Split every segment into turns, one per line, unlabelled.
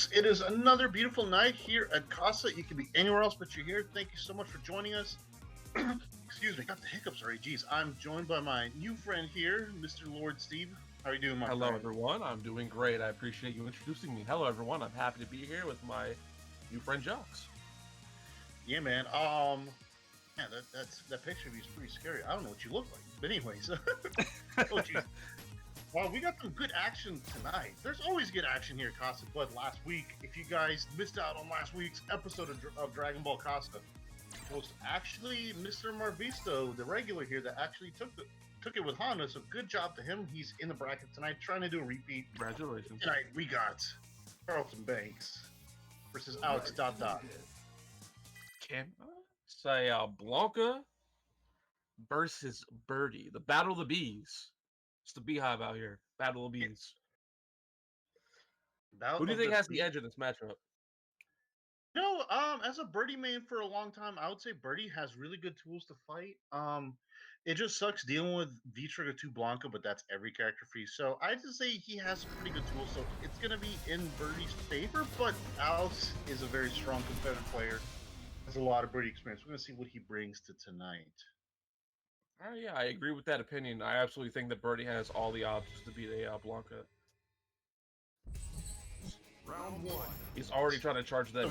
It is another beautiful night here at Casa. You could be anywhere else, but you're here. Thank you so much for joining us. Excuse me, got the hiccups already. Jeez, I'm joined by my new friend here, Mr. Lord Steve. How are you doing, my friend?
Hello, everyone. I'm doing great. I appreciate you introducing me. Hello, everyone. I'm happy to be here with my new friend, Jocks.
Yeah, man. Man, that picture of you is pretty scary. I don't know what you look like, but anyways. Oh, geez. Well, we got some good action tonight. There's always good action here at Casa, but last week, if you guys missed out on last week's episode of Dragon Ball Casa, it was actually Mr. Marvisto, the regular here, that actually took it with Honda. So good job to him. He's in the bracket tonight, trying to do a repeat.
Congratulations.
Tonight we got CarltonBanks versus Alex Dot.
Can I say Blanka versus Birdie, the Battle of the Bees. It's the Beehive out here. Battle of the Bees. Who do you think has the edge in this matchup?
No, as a Birdie main for a long time, I would say Birdie has really good tools to fight. It just sucks dealing with V-Trigger 2 Blanka, but that's every character for you. So I'd just say he has some pretty good tools. So it's going to be in Birdie's favor, but Alex is a very strong competitive player. Has a lot of Birdie experience. We're going to see what he brings to tonight.
Yeah, I agree with that opinion. I absolutely think that Birdie has all the options to beat a Blanka.
Round one.
He's already trying to charge that.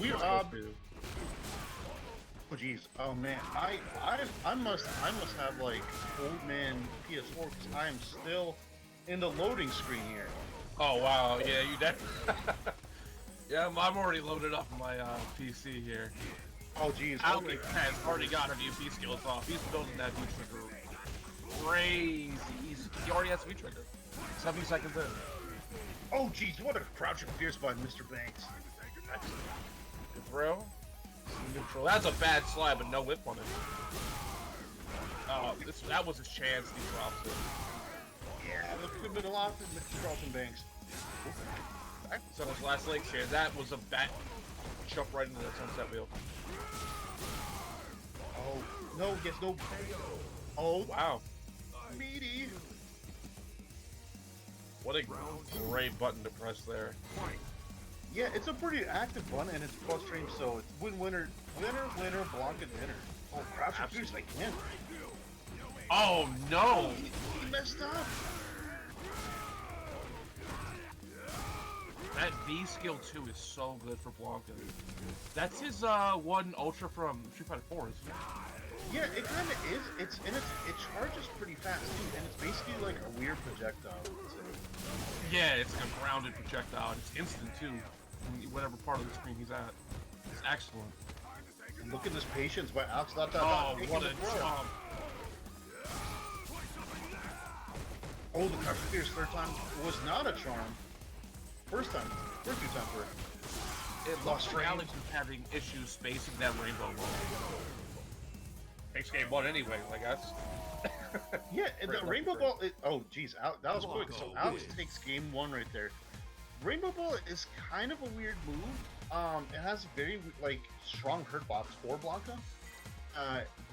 Oh geez, oh man, I must have like old man PS4 because I am still in the loading screen here.
Oh wow, yeah, you definitely. Yeah, I'm already loaded up on my PC here.
Oh geez,
Alex has already got her new V skills off. He's building that V trigger crazy. He already has V trigger. 70 seconds in.
Oh geez, what a crouching fierce by Mr. Banks.
Good throw. Neutral. That's a bad slide, but no whip on it. Oh, that was his chance. He drops it.
Yeah, that could have been a lot for Mr. CarltonBanks.
That's on his last leg share. That was a bad jump right into that sunset wheel.
Oh no, yes, no. Oh
wow,
meaty.
What a great button to press there.
Yeah, it's a pretty active button and it's plus stream, so it's winner, Blanka winner. Oh, crouching fierce again.
Oh no!
He messed up.
That V skill 2 is so good for Blanka. That's his one ultra from Street Fighter 4, isn't it?
Yeah, it kind of is. It charges pretty fast too, and it's basically like a weird projectile.
Yeah, it's like a grounded projectile. It's instant too, whatever part of the screen he's at. It's excellent.
And look at this patience by Alex.
Oh, what a jump!
Oh, the crouching fierce third time was not a charm. First two times for it.
It looks like Alex is having issues spacing that rainbow ball. Takes game one anyway, I guess.
Yeah, and the rainbow ball. Oh, geez, that was quick. So Alex takes game one right there. Rainbow ball is kind of a weird move. It has very strong hurt box for Blanka.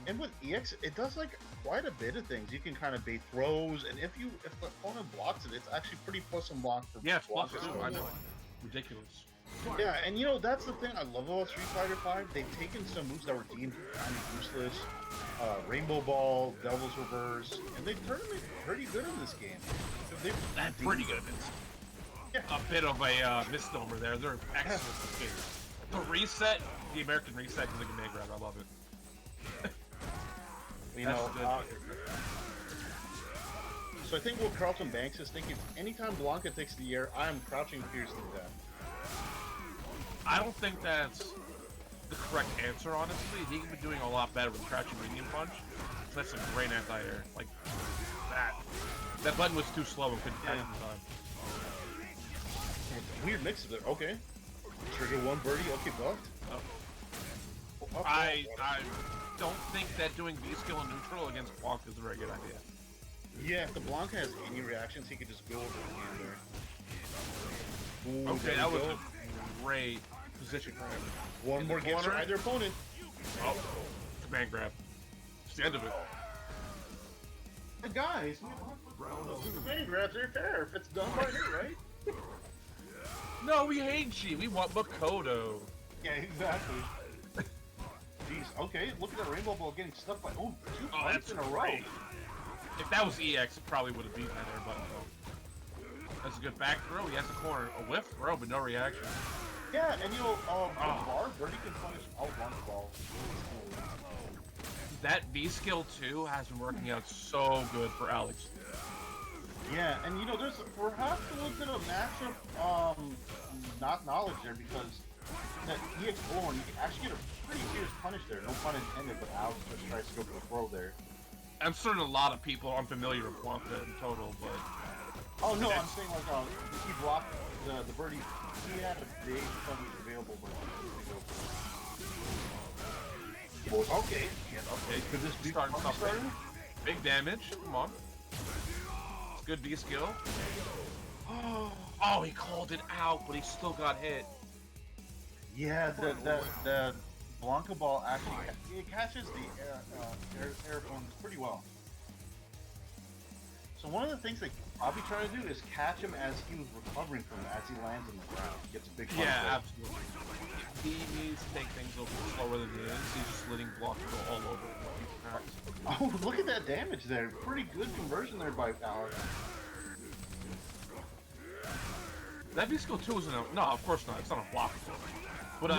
And with EX, it does like quite a bit of things. You can kind of bait throws, and if the opponent blocks it, it's actually pretty plus and block for
Blanka. I know. Ridiculous.
Yeah, and you know that's the thing I love about Street Fighter V. They've taken some moves that were deemed kind of useless, Rainbow Ball, Devil's Reverse, and they've turned them pretty good in this game.
That's pretty good. Yeah. A bit of a misnomer there. They're excellent in this game. The reset, the American reset, is like a man grab. I love it.
You know, so I think what CarltonBanks is thinking, anytime Blanka takes the air, I am crouching fierce to death.
I don't think that's the correct answer, honestly. He could be doing a lot better with crouching medium punch. So that's some great anti-air. Like that. That button was too slow and couldn't catch it in time.
Weird mix of it. Okay. Trigger one Birdie. Okay, buffed.
I don't think that doing V skill in neutral against Falke is a very good idea.
Yeah, if the Blanka has any reactions, he could just go over the hand there. Ooh,
okay, that was a great position for him.
One more gets for either opponent.
Oh, command grab. It's the end of it.
The guys, command grabs are fair if it's done right here, right?
No, no, we hate G. We want Makoto.
Yeah, exactly. Jeez, okay, look at that Rainbow Ball getting stuck by, two fights in a row.
If that was EX, it probably would have beaten that air button. That's a good back throw. He has a corner. A whiff throw, but no reaction.
Yeah, and Birdie can punish Blanka ball.
That V skill too has been working out so good for Alex.
Yeah, and there's perhaps a little bit of matchup, not knowledge there, because that EX Born, you can actually get a pretty serious punish there, no pun intended, but Alex just tries to go for the throw there.
I'm certain a lot of people are unfamiliar with Blanka in total, but...
Oh no, I'm saying like, he blocked the Birdie, he had a big punish available, but okay. Could this be
starting something? Big damage, come on. It's good V skill. Oh, he called it out, but he still got hit.
Yeah, the Blanka ball actually it catches the air bones pretty well. So one of the things they probably try to do is catch him as he was recovering from it, as he lands on the ground. He gets a big punch.
Yeah, absolutely. He needs to take things a little slower than he is. He's just letting Block go all over it.
Oh, look at that damage there. Pretty good conversion there by Alex.
That V skill 2 isn't a... No, of course not. It's not a block. But,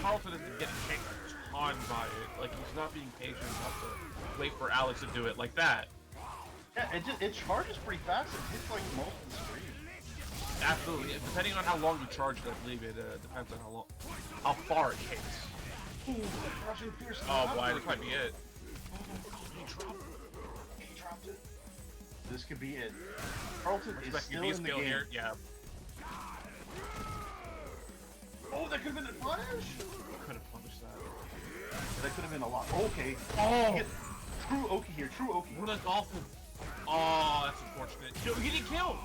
Carlton isn't getting kicked a ton by it. Like, he's not being patient enough to wait for Alex to do it like that.
Yeah, it charges pretty fast. It hits, like, most of the screen.
Absolutely. Depending on how long you charge it, I believe it depends on how far it hits.
Ooh, Russian Pierce.
Oh, boy, this might be it.
He dropped it. This could be it. Carlton is still in the game.
Here. Yeah.
Oh, that could have been a punish?
Could have punished that.
That could have been a lot. Okay.
Oh!
True Oki here, true Oki.
What a dolphin. Oh, that's unfortunate. He didn't kill!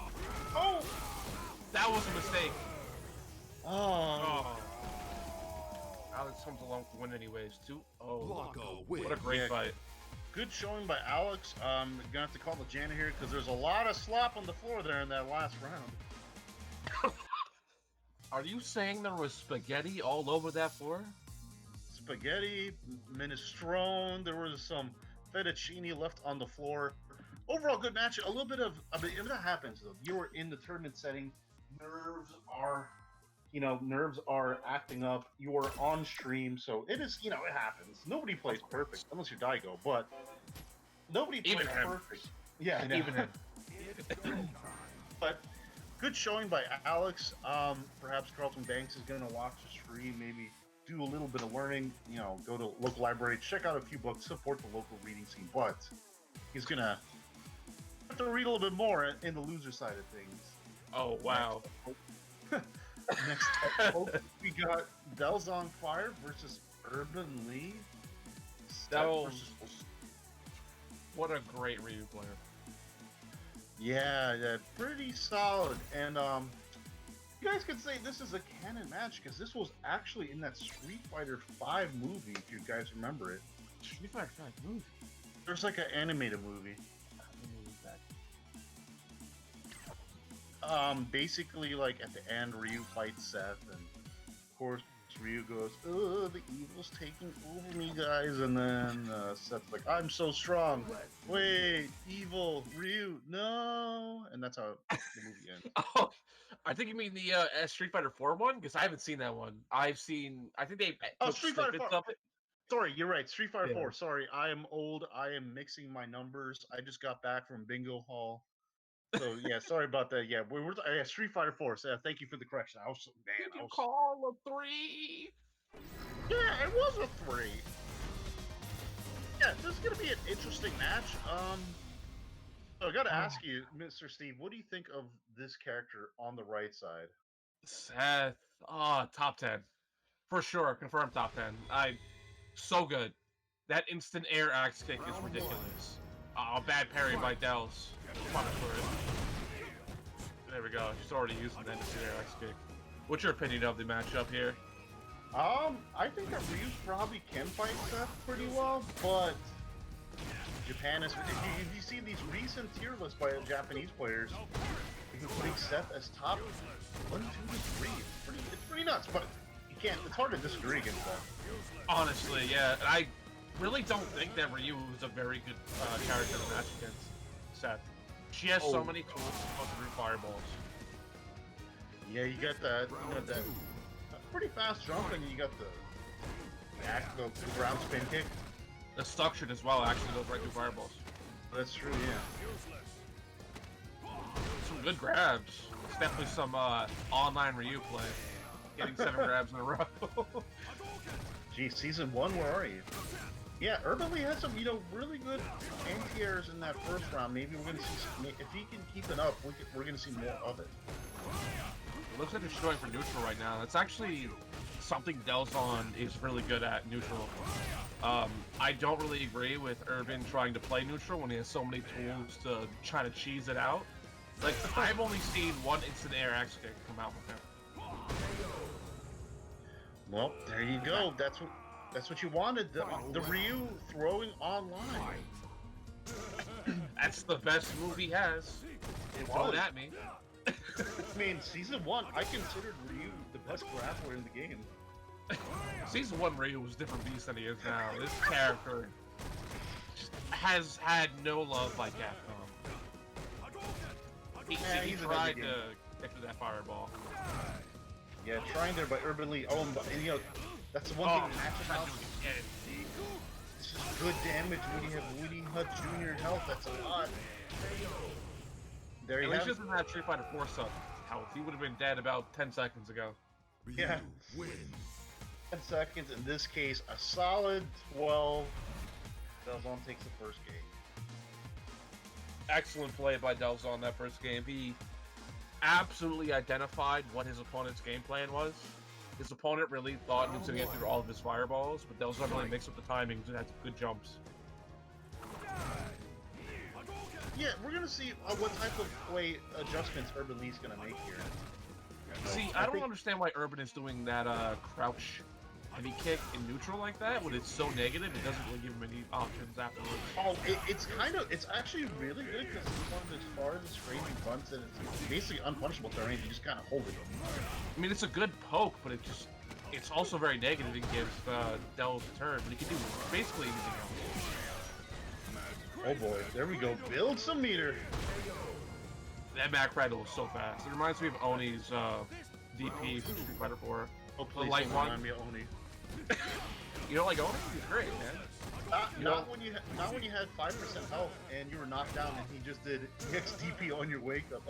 Oh!
That was a mistake.
Oh.
Alex comes along to win anyways, too. Oh,
Blanka
what a great fight.
Good showing by Alex. Gonna have to call the janitor here because there's a lot of slop on the floor there in that last round.
Are you saying there was spaghetti all over that floor?
Spaghetti, minestrone, there was some fettuccine left on the floor. Overall, good match. A little bit of, that happens though. You were in the tournament setting. Nerves are acting up. You are on stream, so it is, it happens. Nobody plays perfect, unless you're Daigo, but nobody plays perfect. Yeah,
even him.
But good showing by Alex. Perhaps CarltonBanks is going to watch the stream, maybe do a little bit of learning, go to local library, check out a few books, support the local reading scene, but he's going to have to read a little bit more in the loser side of things.
Oh, wow.
Next up, we got DelzonFire versus Urban Lee.
What a great Ryu player.
Yeah, pretty solid. And you guys could say this is a canon match because this was actually in that Street Fighter V movie, if you guys remember it.
Street Fighter V movie?
There's like an animated movie. Basically, like at the end, Ryu fights Seth, and of course Ryu goes, "Oh, the evil's taking over me, guys," and then Seth's like, "I'm so strong." Wait, evil Ryu, no, and that's how the movie ends.
Oh, I think you mean the Street Fighter 4 one, because I haven't seen that one. I think they took
Street Fighter 4.
of it.
Sorry, you're right. Street Fighter 4. Sorry, I am old. I am mixing my numbers. I just got back from bingo hall. So yeah, sorry about that. Yeah, we're Street Fighter 4. So thank you for the correction. I was
Call a 3.
Yeah, it was a 3. Yeah, this is gonna be an interesting match. So I gotta ask you, Mr. Steve, what do you think of this character on the right side?
Seth, top 10 for sure. Confirmed top 10. So good. That instant air axe kick is ridiculous. Bad parry by Delz. Punish for it. There we go. She's already using that instant air axe kick. What's your opinion of the matchup here?
I think that Ryu probably can fight Seth pretty well, but Japan is. If you see these recent tier lists by Japanese players, Even putting Seth as top 1, 2, 3. It's pretty nuts, but you can't. It's hard to disagree against that.
Honestly, yeah. And I really don't think that Ryu is a very good character to match against Seth. She has so many tools to go through fireballs.
Yeah, you got that. You got that pretty fast jump, and you got the ground spin kick.
The suction as well actually goes right through fireballs.
That's true, yeah.
Some good grabs. It's definitely some online Ryu play. Getting 7 grabs in a row.
Gee, season 1, where are you? Yeah, Urban Lee had some, really good anti-airs in that first round. Maybe we're gonna see some, if he can keep it up, we're gonna see more of it.
It looks like they're showing for neutral right now. That's actually something Delzon is really good at, neutral. I don't really agree with Urban trying to play neutral when he has so many tools to try to cheese it out. Like, I've only seen one instant air X kick come out with him.
Well, there you go. That's what you wanted. The Ryu throwing online.
That's the best move he has. It's on at me.
I mean, season 1, I considered Ryu the best grappler in the game.
Season 1 Ryu was a different beast than he is now. This character has had no love by Capcom. He tried to get to that fireball.
Yeah, trying there by Urban Lee. Oh, and that's the one thing in matchup now. This is good damage when you have Woody Hut Jr. health. That's a lot. There you
At
have
least doesn't have Street Fighter 4 sub health. He would have been dead about 10 seconds ago.
Yeah. 10 seconds. In this case, a solid 12. Delzon takes the first game.
Excellent play by Delzon that first game. He absolutely identified what his opponent's game plan was. His opponent really thought he was going to get through all of his fireballs, but Delzon really mixed up the timings and had good jumps.
Yeah, we're going to see what type of play adjustments Urban Lee's going to make here.
See, I don't understand why Urban is doing that crouch heavy kick in neutral like that when it's so negative. It doesn't really give him any options afterwards.
Oh, it's actually really good because it's one of his farthest ranging bunts and it's basically unpunishable terrain. You just kind of hold it.
I mean, it's a good poke, but it's also very negative. It gives Delz a turn, but he can do basically anything else.
Oh boy, there we go. Build some meter.
That Mac Rattle is so fast. It reminds me of Oni's DP from Street Fighter 4.
Oh, please
light
don't
one.
remind me of Oni.
You don't like Oni? He's great, man.
Not when you had 5% health and you were knocked down and he just did XDP on your wake up.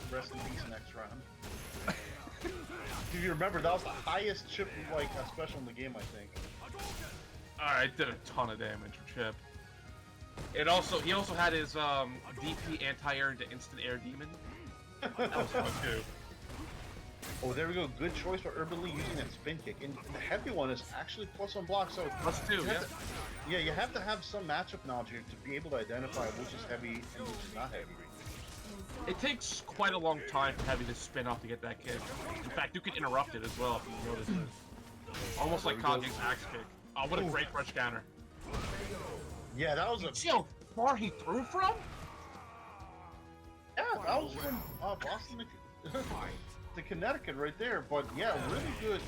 Rest in peace next round. If you remember, that was the highest chip special in the game, I think.
Alright, did a ton of damage for Chip. He also had his DP anti-air into instant air demon. That was fun too.
Oh, there we go. Good choice for Urban Lee using that spin kick. And the heavy one is actually plus on block, so...
+2, yeah.
Yeah, you have to have some matchup knowledge here to be able to identify which is heavy and which is not heavy.
It takes quite a long time for Heavy to spin off to get that kick. In fact, you can interrupt it as well if you notice it. Almost like Kage's axe kick. Oh, what a great crush counter.
Yeah, that was
See how far he threw from?
Yeah, that was from Boston to Connecticut right there. But yeah, really good.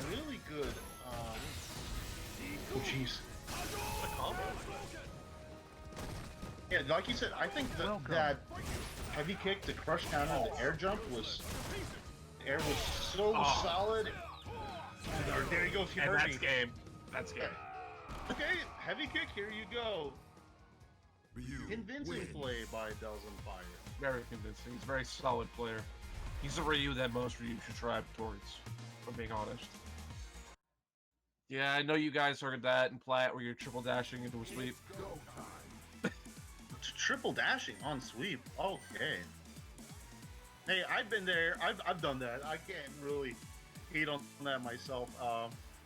Really good. Oh, jeez. Yeah, like you said, I think that heavy kick, the crush counter, the air jump was... The air was so solid. There he goes. He hurt me.
That's game.
Okay, heavy kick, here you go. Convincing play by DelzonFire.
Very convincing. He's a very solid player. He's a Ryu that most Ryu should strive towards, if I'm being honest. Yeah, I know you guys heard that in Plat where you're triple dashing into a sweep.
Triple dashing on sweep? Okay. Hey, I've been there. I've done that. I can't really hate on that myself.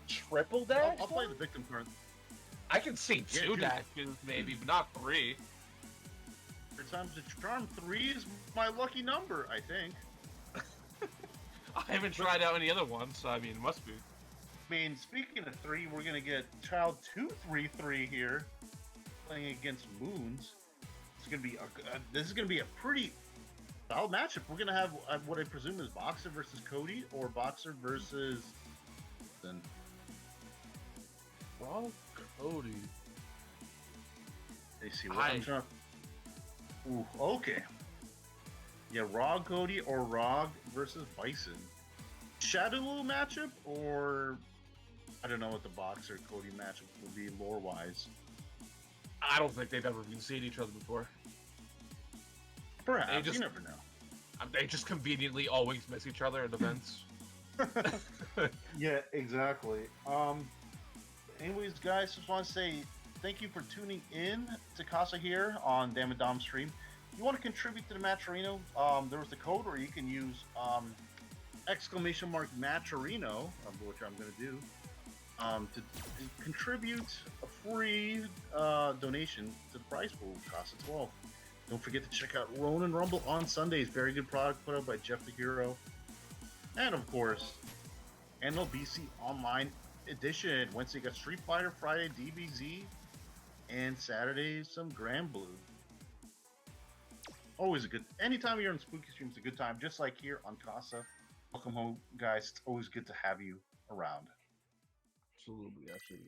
Triple dash?
I'll play the victim card.
I can see two dashes maybe, but not 3.
3 times the charm. 3 is my lucky number, I think.
I haven't tried out any other ones, so I mean, it must be.
I mean, speaking of 3, we're gonna get Child 233 here, playing against Moons. It's gonna be this is gonna be a pretty valid matchup. We're gonna have what I presume is Boxer versus Cody or Boxer versus. Then.
Well, Cody.
Let's see what I'm trying. Ooh, okay. Yeah, Rog Cody or Rog versus Bison. Shadow matchup or I don't know what the Boxer Cody matchup will be lore wise.
I don't think they've ever even seen each other before.
Perhaps, you never know.
They just conveniently always miss each other at events.
Yeah, exactly. Anyways, guys, just want to say thank you for tuning in to Casa here on Damn and Dom stream. If you want to contribute to the Matcherino, there was the code where you can use !Matcherino, which I'm going to do, to contribute a free donation to the prize pool, Casa 12. Don't forget to check out Ronin Rumble on Sundays. Very good product put out by Jeff the Hero. And of course, NLBC Online Edition. Wednesday got Street Fighter, Friday DBZ, and Saturday some Grand Blue. Always a good. Anytime you're in Spooky Stream, it's a good time. Just like here on Casa. Welcome home, guys. It's always good to have you around.
Absolutely, actually.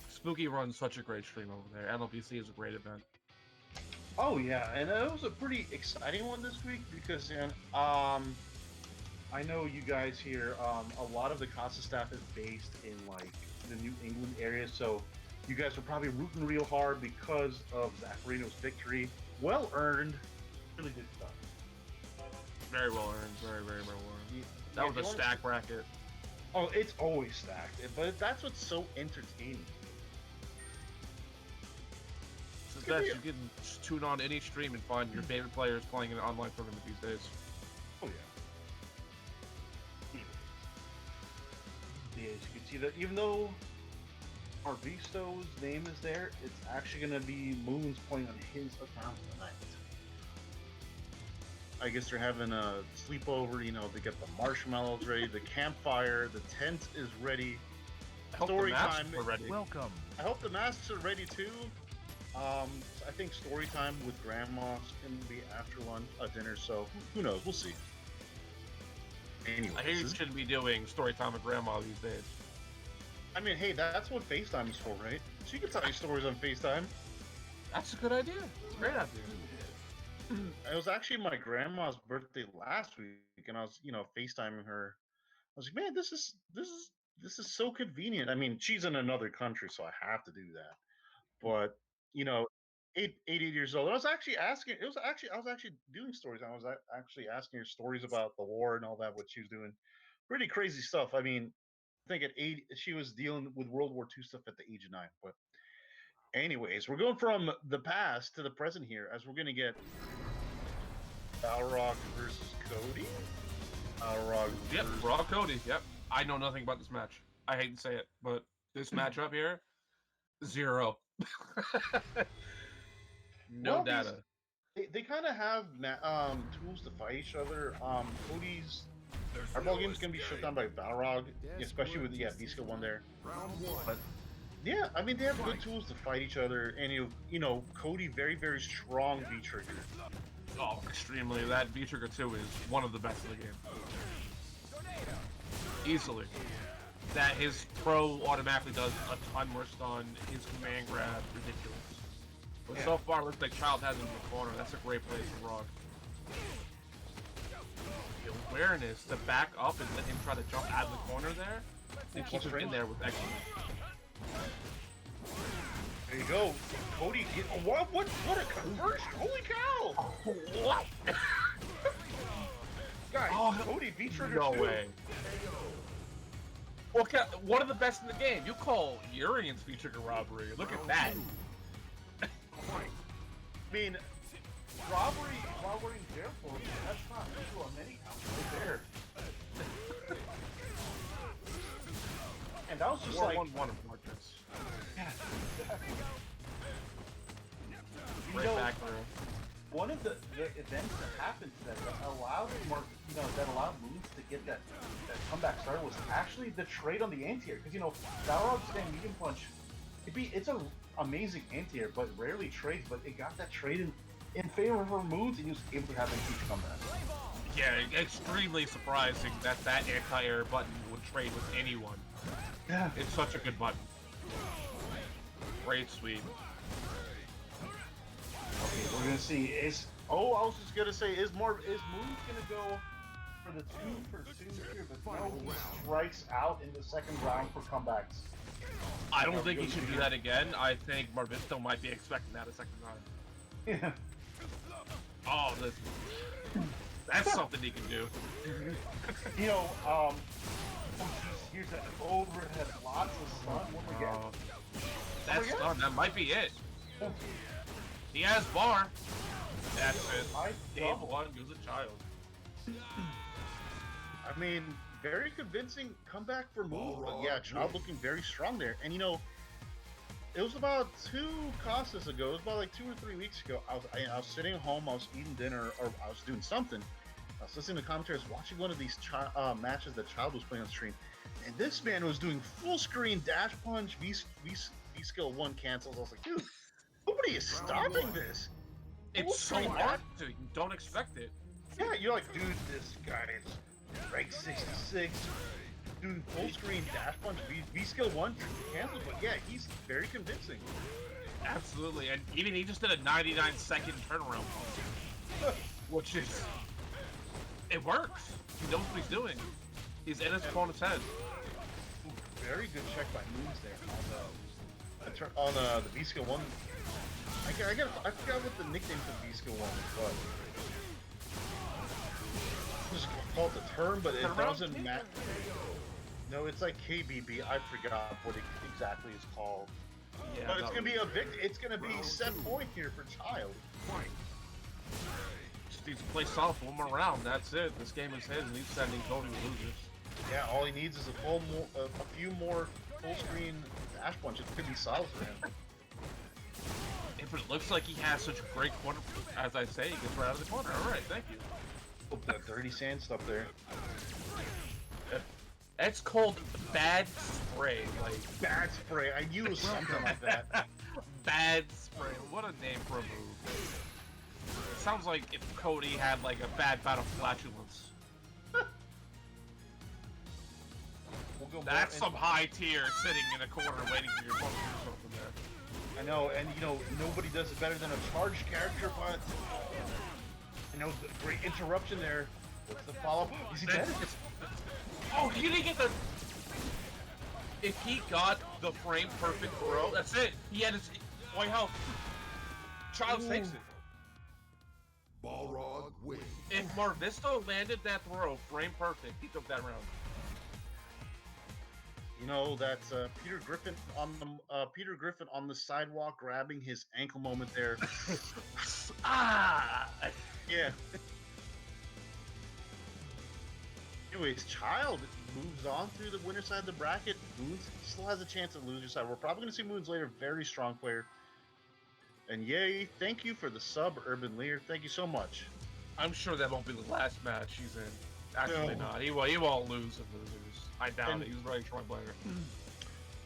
Spooky runs such a great stream over there. NLBC is a great event.
Oh yeah, and it was a pretty exciting one this week because I know you guys here. A lot of the Casa staff is based in like the New England area, so you guys are probably rooting real hard because of Zacharino's victory. Well earned, really good stuff.
Very well earned, very well earned. That was a stack bracket.
Oh, it's always stacked, but that's what's so entertaining.
It's the best. You can just tune on any stream and find your favorite players playing in an online tournament these days.
Oh yeah. Yeah, as you can see that even though Marvisto's name is there, it's actually going to be Moon's playing on his account tonight. I guess they're having a sleepover, you know, they get the marshmallows ready, the campfire, the tent is ready. Story time.
Welcome.
I hope the masks are ready too. I think story time with grandma's going to be after lunch, dinner, so who knows? We'll see. Anyway,
I hear you shouldn't be doing story time with grandma these days.
I mean, hey, that's what FaceTime is for, right? She can tell you stories on FaceTime.
That's a good idea. It's a great idea.
It was actually my grandma's birthday last week, and I was, you know, FaceTiming her. I was like, man, this is so convenient. I mean, she's in another country, so I have to do that. But you know, 80 years old. I was actually asking. I was actually doing stories. I was actually asking her stories about the war and all that. What she was doing, pretty crazy stuff. I mean, I think at 8, she was dealing with World War II stuff at the age of 9. But anyways, we're going from the past to the present here, as we're gonna get Balrog versus Cody. Balrog.
Yep, Raw Cody. Yep. I know nothing about this match. I hate to say it, but this matchup here, 0. No data.
They kind of have tools to fight each other. Cody's airball game is going to be shut down by Balrog, especially with the V-skill one there. But yeah, I mean, they have good tools to fight each other, and you know, Cody very strong V trigger.
Oh, extremely. That V trigger 2 is one of the best in the game. Easily. That his pro automatically does a ton more stun. His command grab, ridiculous. But so far, looks like Child has him in the corner. That's a great play for Rog. The awareness to back up and let him try to jump out of the corner there, and keep him in there with excellent.
There you go, Cody. What a conversion! Holy cow!
What?
Guys, Cody V trigger.
No way. Okay, one of the best in the game. You call Urien's V trigger robbery. Look at that.
I mean, robbery while wearing barefoot, that's not usual on many counts right there. And that was just like...
1-1 of Marcus.
Yeah, exactly.
Right back row.
One of the events that happened that allowed Moons to get that comeback started was actually the trade on the anti-air. Because, you know, Balrog's stand medium punch, it's an amazing anti-air, but rarely trades, but it got that trade in in favor of her moves, and he was able to have a huge comeback.
Yeah, extremely surprising that that anti-air button would trade with anyone.
Yeah.
It's such a good button. Great sweep.
Okay, we're gonna see. I was just gonna say, is Moon gonna go for the 2-for-2 here? But no, he strikes out in the second round for comebacks.
I don't think he should do that again. I think Marvisto might be expecting that a second time.
Yeah.
Oh, that's something he can do.
You know, here's that overhead, lots of stun. What we get?
That's stun. That might be it. He has bar. That's it. Game 1 goes a child.
I mean, very convincing comeback for Moon. But yeah, Child looking very strong there. And you know, it was about 2 Casas ago. It was about like 2 or 3 weeks ago. I was sitting at home. I was eating dinner, or I was doing something. I was listening to commentary. I was watching one of these matches that Child was playing on stream, and this man was doing full screen dash punch, V skill 1 cancels. I was like, dude, nobody is stopping this.
It's so hard to. You don't expect it.
Yeah, you're like, dude, this guy is rank 66, doing full screen dash punch, V skill 1 cancels. But yeah, he's very convincing.
Absolutely, and even he just did a 99-second turnaround punch, which is. It works. He knows what he's doing. He's in his opponent's head.
Very good check by Moons there on the V skill 1. I forgot what the nickname for V skill 1 was, but just call it the term, but it doesn't matter. No, it's like KBB. I forgot what it exactly is called. Yeah, but it's gonna be it's gonna be set point here for Child.
Just needs to play soft one more round. That's it. This game is his, and he's sending Cody losers.
Yeah, all he needs is a few more full screen dash punches. It could be solid for him.
If it looks like he has such a great corner, as I say, he gets right out of the corner. All right, thank you.
Oh, that dirty sand stuff there.
That's called bad spray. Like
bad spray. I knew it was something like that.
Bad spray. What a name for a move. It sounds like if Cody had like a bad bout of flatulence. That's some high tier sitting in a corner waiting for your opponent to do something there.
I know, and you know, nobody does it better than a charged character, but you know, the great interruption there. What's the follow-up? Is he dead?
Oh, he didn't get the... If he got the frame perfect throw, that's it. He had his white health. Child takes it.
Balrog wins.
If Marvisto landed that throw frame perfect, he took that round.
You know, that's Peter Griffin on the sidewalk grabbing his ankle moment there. Yeah. Anyways, Child moves on through the winner side of the bracket. Moons still has a chance at loser side. We're probably going to see Moons later. Very strong player. And yay, thank you for the sub, Urban Lear. Thank you so much.
I'm sure that won't be the last match he's in. Actually, not. He won't lose in losers. I doubt it. He's a very strong player.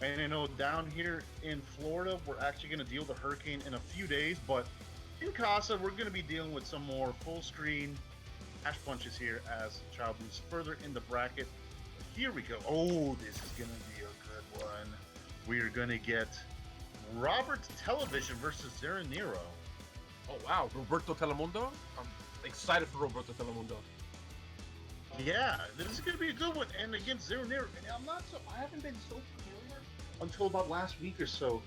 And you know, down here in Florida, we're actually going to deal with the hurricane in a few days. But in Casa, we're going to be dealing with some more full screen dash punches here as Child moves further in the bracket. Here we go. Oh, this is going to be a good one. We are going to get Robert's Television versus Zerrenero.
Oh, wow. Roberto Telemundo? I'm excited for Roberto Telemundo.
Yeah, this is going to be a good one. And against Zerrenero, and I haven't been so familiar until about last week or so.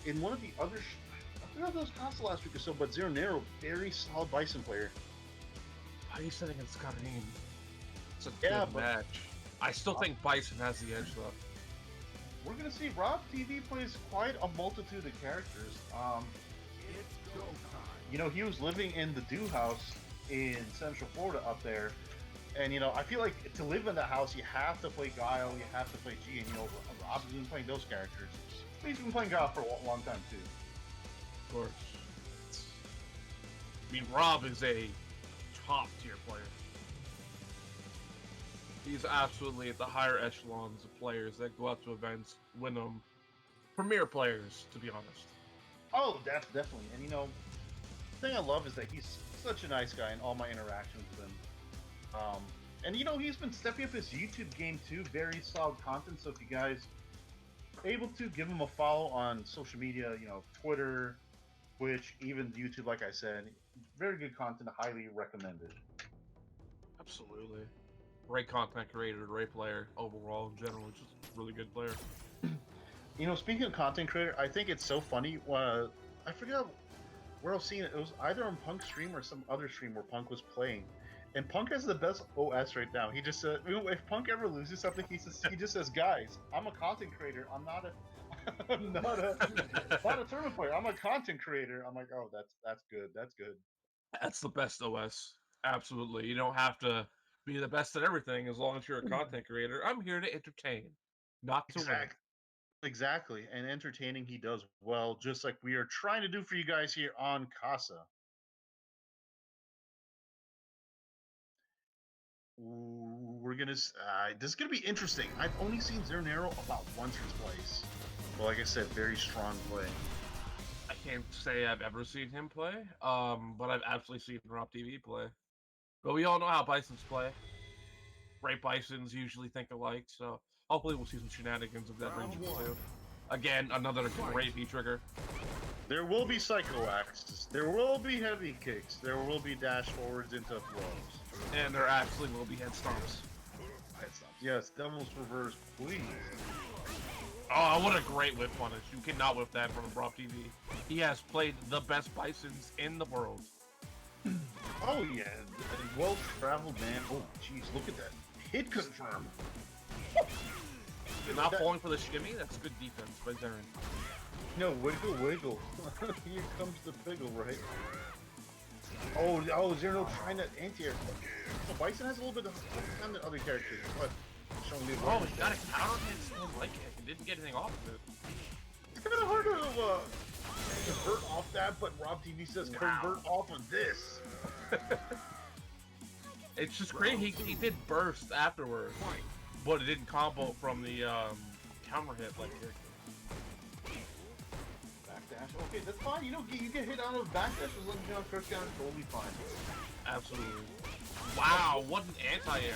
In one of the other, I forgot those consoles last week or so, but Zerrenero, very solid Bison player.
Why are you setting against Karin? It's a good match. I still think Bison has the edge, though.
We're going to see RobTV plays quite a multitude of characters. You know, he was living in the Dew House in Central Florida up there. And, you know, I feel like to live in that house, you have to play Guile, you have to play G, and, you know, Rob's been playing those characters. He's been playing Guile for a long time, too.
Of course. I mean, Rob is a top-tier player. He's absolutely at the higher echelons of players that go out to events, win them. Premier players, to be honest.
Oh, definitely. And, you know, thing I love is that he's such a nice guy in all my interactions with him. And you know, he's been stepping up his YouTube game too. Very solid content. So if you guys are able to give him a follow on social media, you know, Twitter, Twitch, even YouTube, like I said, very good content. Highly recommended.
Absolutely. Great content creator, great player overall in general. Just really good player.
You know, speaking of content creator, I think it's so funny. I forgot where I was seeing it. It was either on Punk's stream or some other stream where Punk was playing. And Punk has the best OS right now. He just said, if Punk ever loses something, he just says, "Guys, I'm a content creator. I'm not a, I'm not a tournament player. I'm a content creator." I'm like, oh, that's good. That's good.
That's the best OS. Absolutely. You don't have to be the best at everything as long as you're a content creator. I'm here to entertain, not to win.
Exactly. And entertaining he does well, just like we are trying to do for you guys here on Casa. We're gonna. This is gonna be interesting. I've only seen Zerrenero about once or twice. But like I said, very strong play.
I can't say I've ever seen him play, but I've absolutely seen RobTV play. But we all know how Bisons play. Great Bisons usually think alike, so hopefully we'll see some shenanigans of that region too. Again, another great V-trigger.
There will be Psycho Axes. There will be heavy kicks. There will be dash forwards into throws.
And there absolutely will be head stomps.
Head stomps. Yes, Devil's Reverse, please.
Oh, what a great whip punish. You cannot whip that from RobTV. He has played the best Bisons in the world.
Oh, yeah. Well-traveled, man. Oh, jeez, look at that. Hit confirm.
Not falling for the shimmy? That's good defense by Zerren.
No, wiggle, wiggle. Here comes the piggle, right? Oh, Zerrenero trying to anti-air. So Bison has a little bit of time than other characters, but showing me.
Oh, he got a counter hit still like it. He didn't get anything off of it.
It's kind of hard to convert off that, but RobTV says convert off of this.
It's just great. He did burst afterwards, but it didn't combo from the counter hit like kick.
Backdash. Okay, that's fine. You know, you get hit out of backdash as long as you're on first counter, totally fine.
Absolutely. Wow, what an anti-air.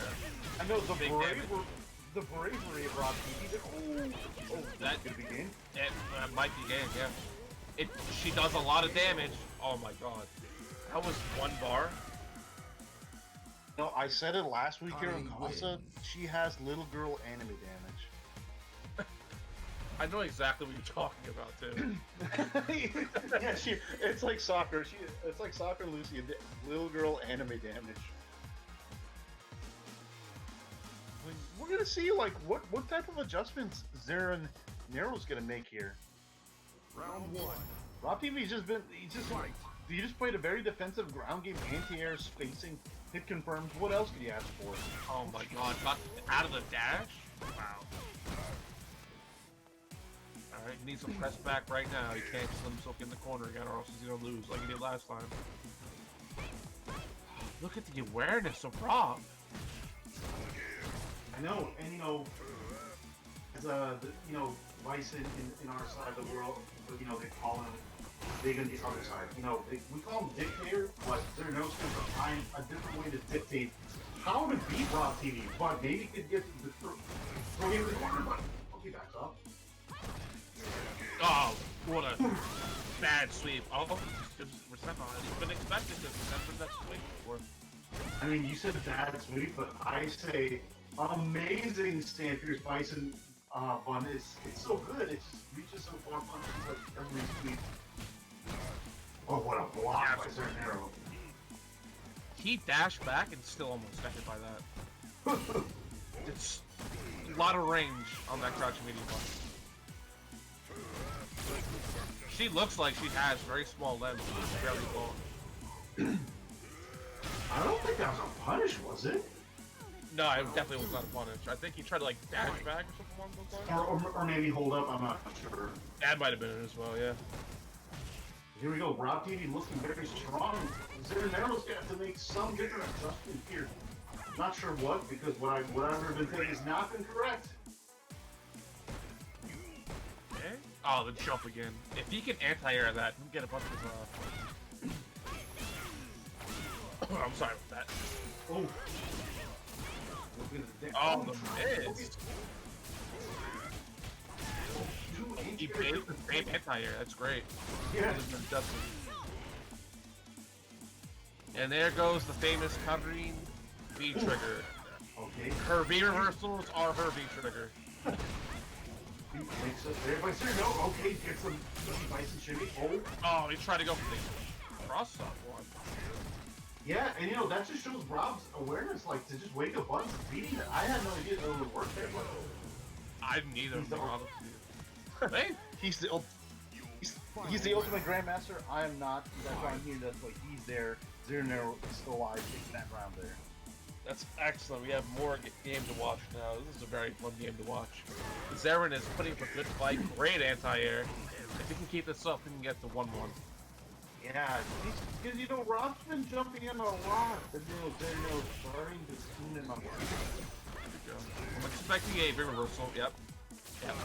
I know the bravery of RobTV. Oh, that could be game.
It might be game, yeah. She does a lot of damage. Oh my god. That was one bar.
No, I said it last week here in Casa. She has little girl anime damage.
I know exactly what you're talking about too.
Yeah, it's like soccer. It's like soccer, Lucy. Little girl anime damage. We're gonna see like what type of adjustments Zerrenero's gonna make here.
Round one.
RobTV's he just played a very defensive ground game, anti-air, spacing, hit confirms. What else could you ask for?
Oh my god, got out of the dash? Wow. Alright, he needs some press back right now. He can't just let himself in the corner again or else he's gonna lose like he did last time. Look at the awareness of Rob.
I know, and you know, as Bison in our side of the world, you know, they call him big on the other side. You know, we call him Dictator, but there's no sense of find a different way to dictate how to beat RobTV. But maybe he could get the throw him in the corner, but okay, backs up.
Oh, what a bad sweep. Oh, just resent on it. He's been expected to resent that sweep before.
I mean, you said bad sweep, but I say amazing Stand Fierce Bison bun. It's so good. It just reaches so far, punches like every sweep. Oh, what a block by Zerrenero.
He dashed back and still almost got hit by that. It's a lot of range on that crouch medium button. She looks like she has very small legs, barely long.
I don't think that was a punish, was it?
No, it definitely was not a punish. I think he tried to like dash back or something along those lines.
Or maybe hold up, I'm not sure.
That might have been it as well, yeah.
Here we go, RobTV looking very strong. Zerrenero's got to make some different adjustment here. Not sure what, because whatever I've been thinking has not been correct.
Okay. Oh, the jump again. If he can anti-air that, he can get a bunch of I'm sorry about that.
Oh.
Oh, the miss. He made the same anti-air. That's great.
Yeah.
And there goes the famous Karin V trigger.
Okay.
Her V reversals are her V trigger.
Everybody's saying no. Okay, get some Bison shimmy.
Oh, he's trying to go for the cross-up one.
Yeah, and you know, that just shows Rob's awareness, like, to just wake up buttons and beating it. I had no idea that it would work there, but...
I didn't either, to be honest. Hey,
He's the ultimate grandmaster. I am not. That's why I'm here. That's why he's there. Zerrenero is still alive, taking that round there.
that's excellent. We have more game to watch now. This is a very fun game to watch. Zerren is putting up a good fight. Great anti-air. If he can keep this up, he can get to 1-1.
Yeah, because you know Rob's been jumping in a lot. And you know Zerrenero's starting to tune in on it.
I'm expecting a reversal. Yep. Yep.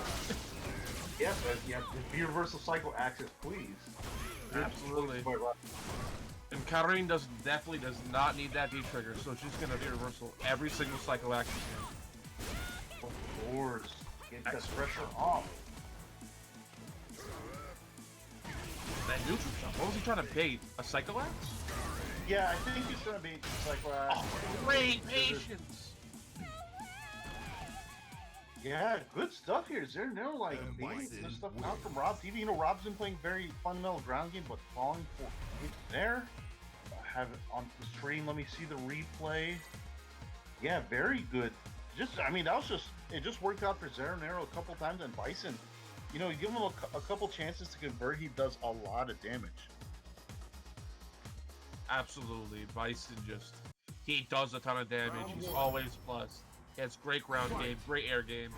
Yep, the universal cycle access, please.
Absolutely. And Karin definitely does not need that V trigger, so she's gonna be reversal every single cycle action.
Of course. Get that pressure off.
That neutral jump. What was he trying to bait? A cycle axe?
Yeah, I think he's trying to beat cycle axe.
Oh, great patience!
Yeah, good stuff here. Zerrenero like beating this stuff out from RobTV. You know, Rob's been playing very fundamental ground game, but falling for it there. I have it on the stream. Let me see the replay. Yeah, very good. I mean, it just worked out for Zerrenero a couple times, and Bison, you know, you give him a couple chances to convert, he does a lot of damage.
Absolutely. Bison he does a ton of damage. He's always plus. He has great ground game, great air game.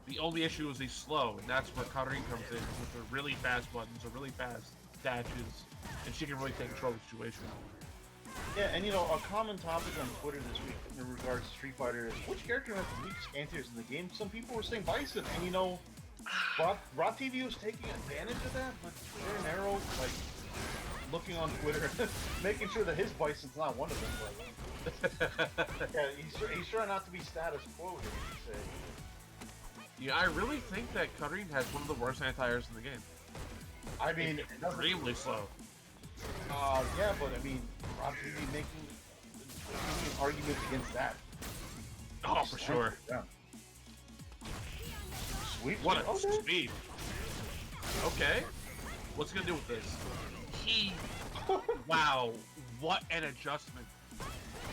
The only issue is he's slow, and that's where Karin comes in with her really fast buttons, her really fast dashes, and she can really take control of the situation.
Yeah, and you know, a common topic on Twitter this week in regards to Street Fighter is which character has the weakest anti-airs in the game? Some people were saying Bison, and you know, RobTV was taking advantage of that, but Zerrenero, like, looking on Twitter, making sure that his Bison's not one of them. Like, yeah, he's trying not to be status quo, as you say.
Yeah, I really think that Karin has one of the worst anti-airs in the game.
I mean,
extremely slow.
Yeah, but I mean, RobTV making arguments against that.
Oh, for sure.
Sweet.
What a speed. Okay. What's he gonna do with this? Wow, what an adjustment.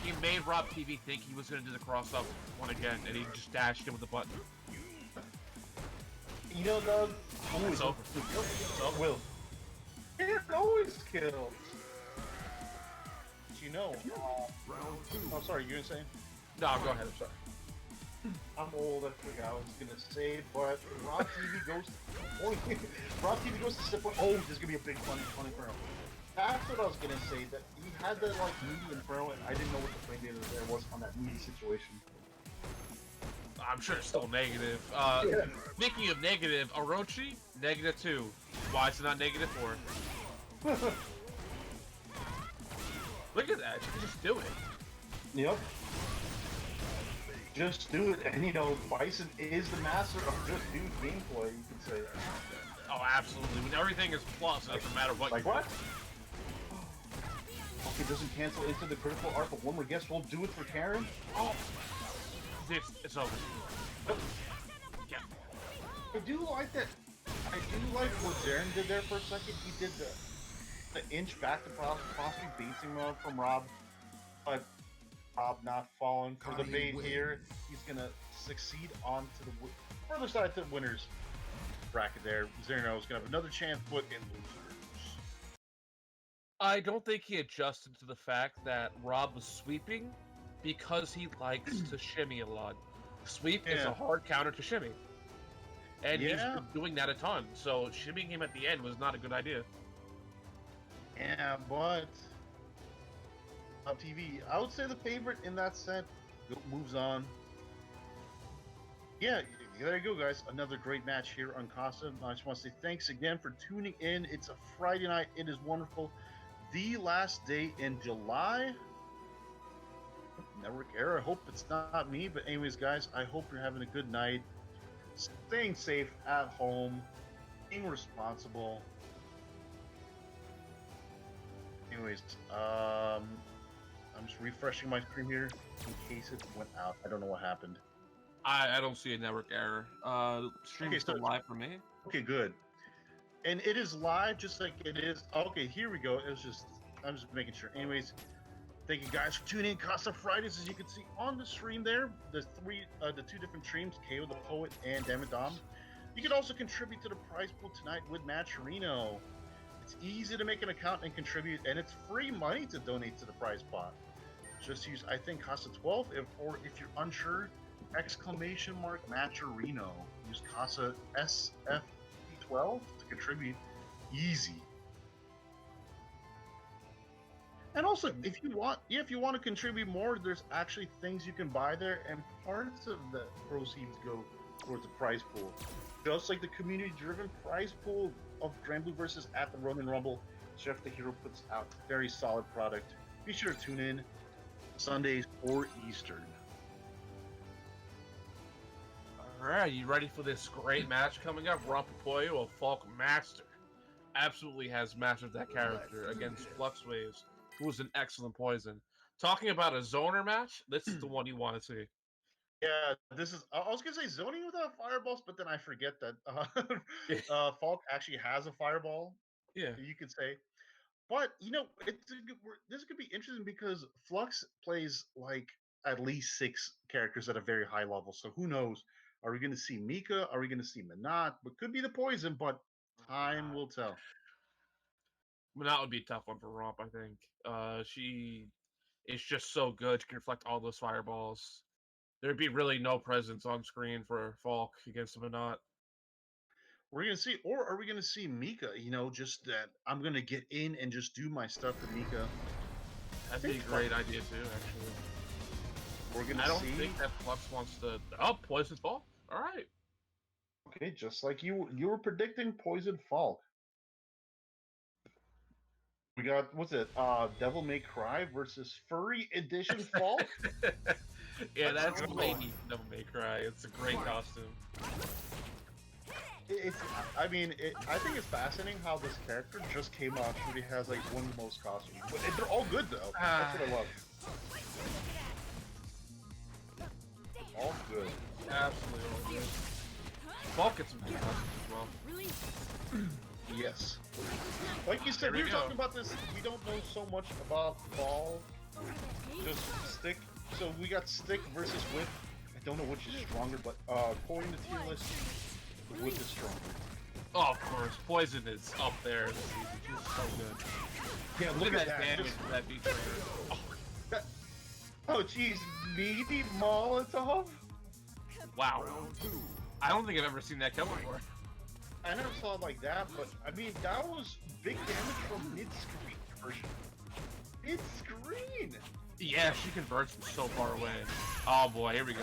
He made RobTV think he was gonna do the cross-up one again, and he just dashed him with the button.
You know, Doug?
It's over.
Will. It always kills. But you know, oh, sorry, you were saying?
No, go ahead, I'm sorry.
I'm old, I forgot I was gonna say, but RobTV goes to RobTV goes to step one. Oh, there's gonna be a big funny inferno. That's what I was gonna say, that he had that like meaty inferno, and I didn't know what the frame data there was on that meaty situation.
I'm sure it's still negative. Speaking of negative, Orochi, -2. Why is it not -4? Look at that, you can just do it.
Yep. Just do it, and you know, Bison is the master of just do gameplay, you could say.
Oh, absolutely. When everything is plus, it doesn't matter what.
Like what? Okay, doesn't cancel into the critical art, but one more guess will do it for Karin.
Oh, it's over. Yeah.
I do like that. I do like what Zerren did there for a second. He did the inch back to possibly beating from Rob, but Rob not falling for the bait here. He's gonna succeed onto the further side to the winners bracket there. Zerrenero's gonna have another chance, but in losers.
I don't think he adjusted to the fact that Rob was sweeping because he likes to shimmy a lot. Sweep is a hard counter to shimmy. And he's been doing that a ton, so shimmying him at the end was not a good idea.
Yeah, but TV, I would say the favorite in that set moves on. Yeah, there you go, guys. Another great match here on Casa. I just want to say thanks again for tuning in. It's a Friday night. It is wonderful. the last day in July. Network error. I hope it's not me, but anyways, guys, I hope you're having a good night, staying safe at home, being responsible. Anyways, I'm just refreshing my screen here in case it went out. I don't know what happened.
I don't see a network error. Stream's
Okay,
still
so-
live for me.
Okay, good. And it is live, just like it is. Okay, here we go. I'm just making sure. Anyways, thank you guys for tuning in. Casa Fridays, as you can see on the stream there, the two different streams, KO the Poet and Damadom. You can also contribute to the prize pool tonight with Matcherino. It's easy to make an account and contribute, and it's free money to donate to the prize pot. Just use, I think, Casa 12, or if you're unsure, exclamation mark Matcherino. Use Casa SFV12 to contribute. Easy. And also, if you want to contribute more, there's actually things you can buy there, and parts of the proceeds go towards the prize pool. Just like the community-driven prize pool of Granblue versus at the Roman Rumble, Chef the Hero puts out very solid product. Be sure to tune in Sundays or Eastern.
Alright, you ready for this great match coming up? Rompepollo, a Falke master, absolutely has mastered that character against Fluxwavez, who was an excellent poison. Talking about a zoner match, this is the one you want to see.
Yeah, this is. I was gonna say zoning without fireballs, but then I forget that Falke actually has a fireball.
Yeah.
You could say, but this could be interesting because Flux plays like at least 6 characters at a very high level. So who knows? Are we going to see Mika? Are we going to see Manat? But could be the poison. But time will tell.
That would be a tough one for Romp, I think. She is just so good. She can reflect all those fireballs. There'd be really no presence on screen for Falke against a Manat.
We're going to see, or are we going to see Mika? Just that I'm going to get in and just do my stuff with Mika.
That'd be a great idea too, actually.
We're going to see.
I don't think that Flux wants to. Oh, poison Falke. All right.
Okay, just like you were predicting poison Falke. We got, what's it? Devil May Cry versus Furry Edition Falke.
Yeah, that's lady Devil May Cry. It's a great costume.
I think it's fascinating how this character just came out. Truly has like one of the most costumes, but they're all good though. That's what I love. All good.
Absolutely all good. Falke gets some good costumes as well.
Yes. Like you said, we were talking about this. We don't know so much about Fall. Just Stick. So we got Stick versus Whip. I don't know which is stronger, but according to tier list, Whip is stronger.
Oh, of course. Poison is up there this season. She's so good.
Yeah, look at that.
Damage for that beat trigger.
Oh, jeez. Meaty Molotov?
Wow. I don't think I've ever seen that come before.
I never saw it like that, but I mean, that was big damage from mid-screen conversion. Mid-screen!
Yeah, she converts from so far away. Oh boy, here we go.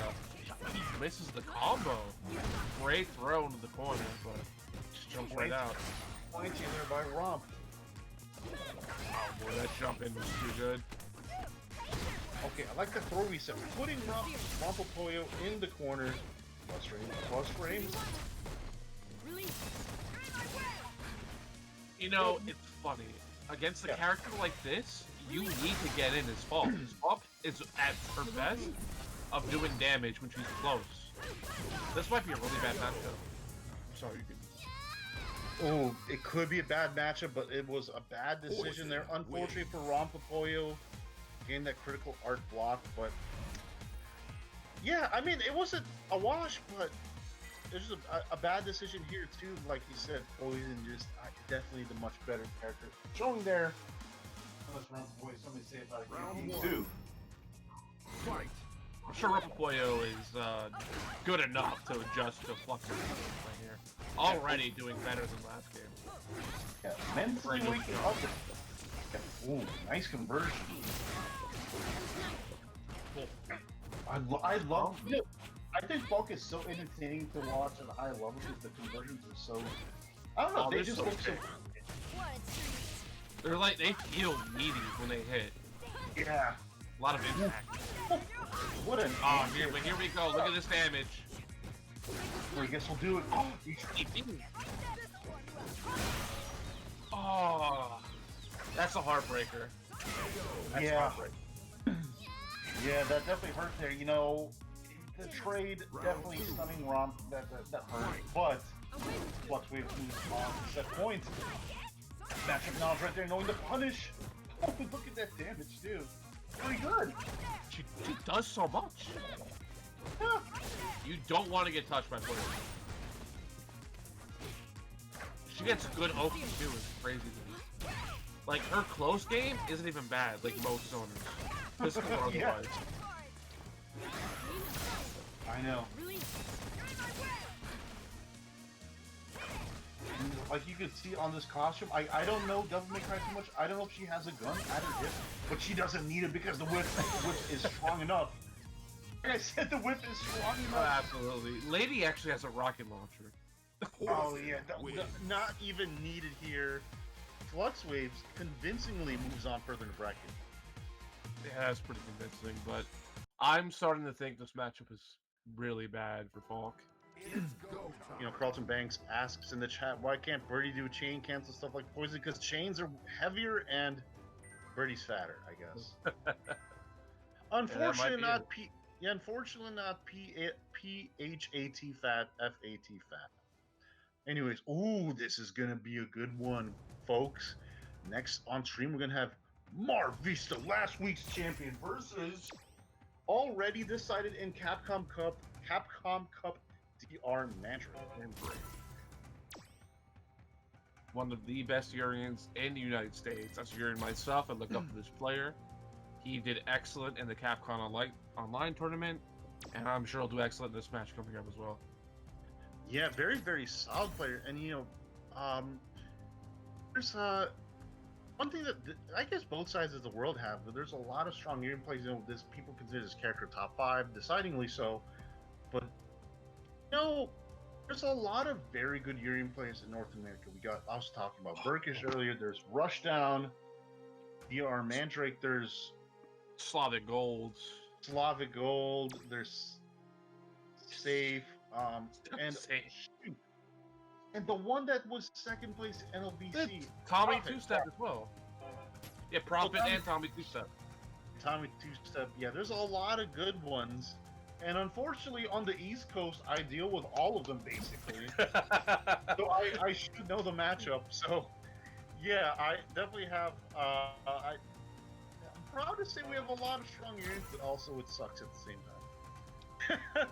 He misses the combo. Great throw into the corner, but just jumps right out.
Pointy there by Romp.
Oh boy, that jump in was too good.
Okay, I like the throw reset. Putting Rompepollo in the corner. Plus frames.
You know, it's funny. Against a character like this, you need to get in as Falke. His Falke is at her best of doing damage when she's close. This might be a really bad matchup. Sorry, you can...
Oh, it could be a bad matchup, but it was a bad decision there. Unfortunately for Rompepollo, getting that critical art block, but yeah, I mean, it wasn't a wash, but there's a bad decision here too. Like you said, Poison just definitely the much better character. Showing there. Unless Rompepollo, somebody say about it.
Round one.
Two.
Fight.
I'm sure Rompepollo is good enough to adjust to Fluxwavez here. Already doing better than last game.
Yeah, mentally waking up. Yeah. Ooh, nice conversion. I love. You know, I think Falke is so entertaining to watch at a high level because the conversions are so. I don't know. They just
so
look so.
They're like, they feel meaty when they hit.
Yeah.
A lot of impact.
What an.
Oh, here we go. Look at this damage.
Well, I guess we'll do it. Oh,
oh, that's a heartbreaker. That's
yeah. Yeah, that definitely hurt there. You know, the trade definitely stunning Romp that hurt, but Fluxwavez moves on to set point. Matchup knowledge right there, knowing the punish. Oh, look at that damage, too. Pretty good.
She does so much.
Yeah.
You don't want to get touched by players. She gets good open too. It's crazy to me. Like her close game isn't even bad. Like most zoners, physical or
Yeah.
otherwise.
I know. And like you can see on this costume, I don't know Devil May Cry too much. I don't know if she has a gun at her hip, but she doesn't need it because the whip is strong enough. Like I said, the whip is strong
Oh,
enough.
absolutely. Lady actually has a rocket launcher.
Oh yeah, not even needed here. Fluxwavez convincingly moves on further in the bracket.
Yeah, that's pretty convincing. But I'm starting to think this matchup is really bad for Falke.
You know, CarltonBanks asks in the chat, why can't Birdie do chain cancel stuff like poison? Because chains are heavier and Birdie's fatter, I guess. Unfortunately, not P. Yeah, unfortunately not PHAT fat, FAT fat. Anyways, ooh, this is gonna be a good one, folks. Next on stream, we're gonna have Marvisto, last week's champion, versus already decided in Capcom Cup DR Mandrake.
One of the best Uriens in the United States. That's Urien myself. I look up to this player. He did excellent in the Capcom online tournament, and I'm sure he'll do excellent in this match coming up as well.
Yeah, very, very solid player. And, you know, there's one thing that I guess both sides of the world have, but there's a lot of strong Urien players. You know, this people consider this character top 5, decidingly so. But, you know, there's a lot of very good Urien players in North America. I was talking about Burkish earlier. There's Rushdown, DR Mandrake. There's
Slavic Gold.
There's Safe. And
Safe.
and the one that was second place NLVC,
Tommy
Profit.
Two-Step as well. Yeah, Profit and Tommy Two-Step.
Tommy Two-Step. Yeah, there's a lot of good ones. And unfortunately, on the East Coast, I deal with all of them, basically. So I should know the matchup. So, yeah, I definitely have... I'm proud to say we have a lot of strong Uriens, but also it sucks at the same time.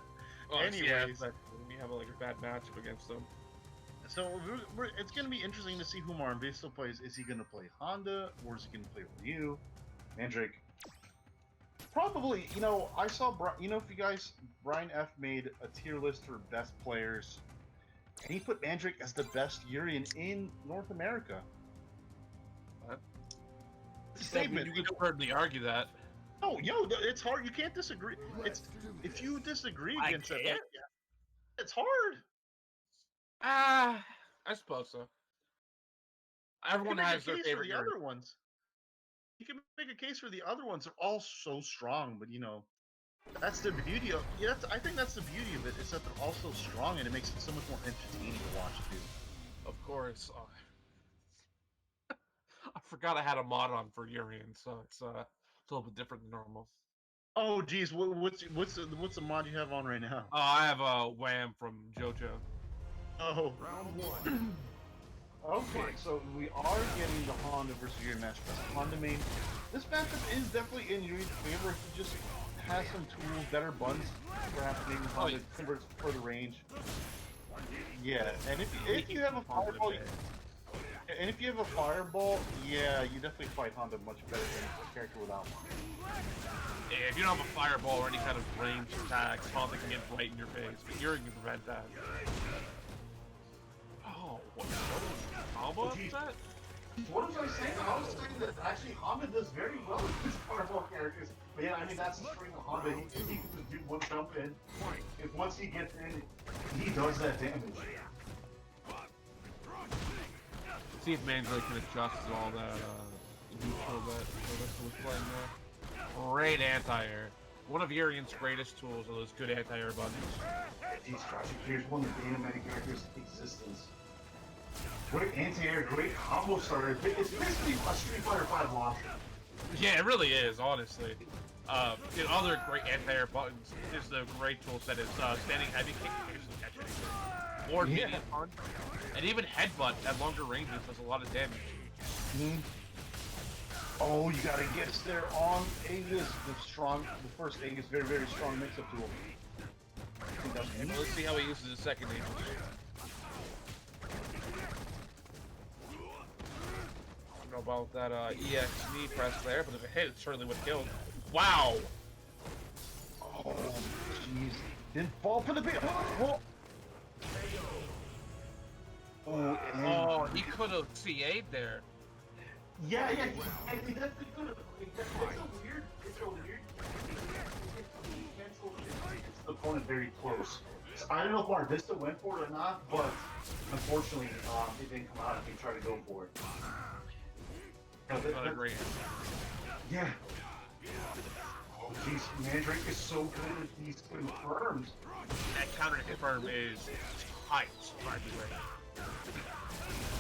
Well,
Anyways.
yeah, but we have like a bad matchup against them.
So it's going to be interesting to see who Marvisto plays. Is he going to play Honda, or is he going to play Ryu? Mandrake. Probably, you know, I saw, you know, if you guys, Brian F made a tier list for best players, and he put Mandrake as the best Urien in North America.
What?
Statement.
You could hardly argue that.
Oh, yo, it's hard. You can't disagree. If you disagree against it, yeah, it's hard.
I suppose so. Everyone has their favorite
the other ones. You can make a case for the other ones. They're all so strong, but you know, that's the beauty of. Yeah, I think that's the beauty of it. Is that they're all so strong, and it makes it so much more entertaining to watch too.
Of course. I forgot I had a mod on for Urien, so it's a little bit different than normal.
Oh, geez, what's the mod you have on right now?
Oh, I have a Wham from JoJo.
Oh.
Round 1.
Okay, so we are getting the Honda versus Urien match. Honda main. This matchup is definitely in Urien's favor. He just has some tools, better buns. Perhaps maybe Honda converts further range. Yeah, and if you have a fireball, yeah, you definitely fight Honda much better than a character without one.
Yeah, if you don't have a fireball or any kind of ranged attacks, Honda can get right in your face, but Urien can prevent that. Oh, what combo is that?
What was I saying? I was saying that actually Honda does very well with his fireball characters. But yeah, I mean, that's the strength of Honda. He can just do one jump in. If once he gets in, he does that damage.
See if Mandrake can adjust to all that neutral that Marvisto was playing there. Great anti-air. One of Urien's greatest tools are those good anti-air buttons.
Jeez, Tnatchie, here's one of the Dynamite characters in existence. Great anti-air, great combo starter. It's basically a Street Fighter 5 launcher.
Yeah, it really is, honestly. Other great anti-air buttons is the great tool set is standing heavy kick to catch anything. Or medium punch. And even headbutt at longer ranges does a lot of damage.
Mm-hmm. Oh, you gotta get there on Aegis. The first Aegis, very, very strong mix-up tool.
Let's see how he uses his second Aegis. I don't know about that EXP press there, but if it hit, it certainly would have killed. Wow!
Oh, jeez. Didn't fall for the bit. Oh,
Oh, he could have CA'd there.
Yeah, I mean, that's the good. It's so weird. It's so weird. It's the opponent very close. So I don't know if Marvisto went for it or not, but unfortunately, it didn't come out if he tried to go for it.
Not a great.
Yeah. Oh, jeez, Mandrake is so good at these confirms.
That counter to confirm is tight, by the way.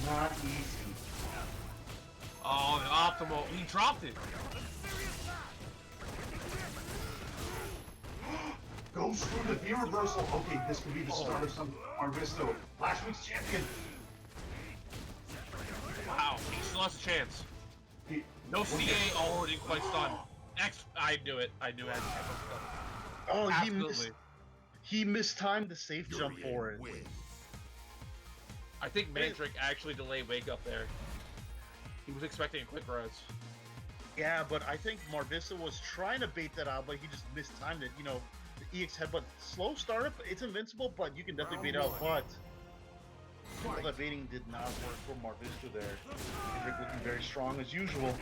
Not easy.
Oh, the optimal. He dropped it.
Goes through the V reversal. Okay, this could be the start of some Marvisto. Last week's champion.
Wow, he still has a chance. No CA, oh, didn't quite stun. I knew it. I knew it.
Oh,
Absolutely.
he mistimed the safe jump for it.
I think Mandrake actually delayed wake up there. He was expecting a quick res.
Yeah, but I think Marvisto was trying to bait that out, but he just mistimed it. You know, the EX headbutt, slow startup, it's invincible, but you can definitely bait out. But all that baiting did not work for Marvisto there. Mandrake looking very strong as usual.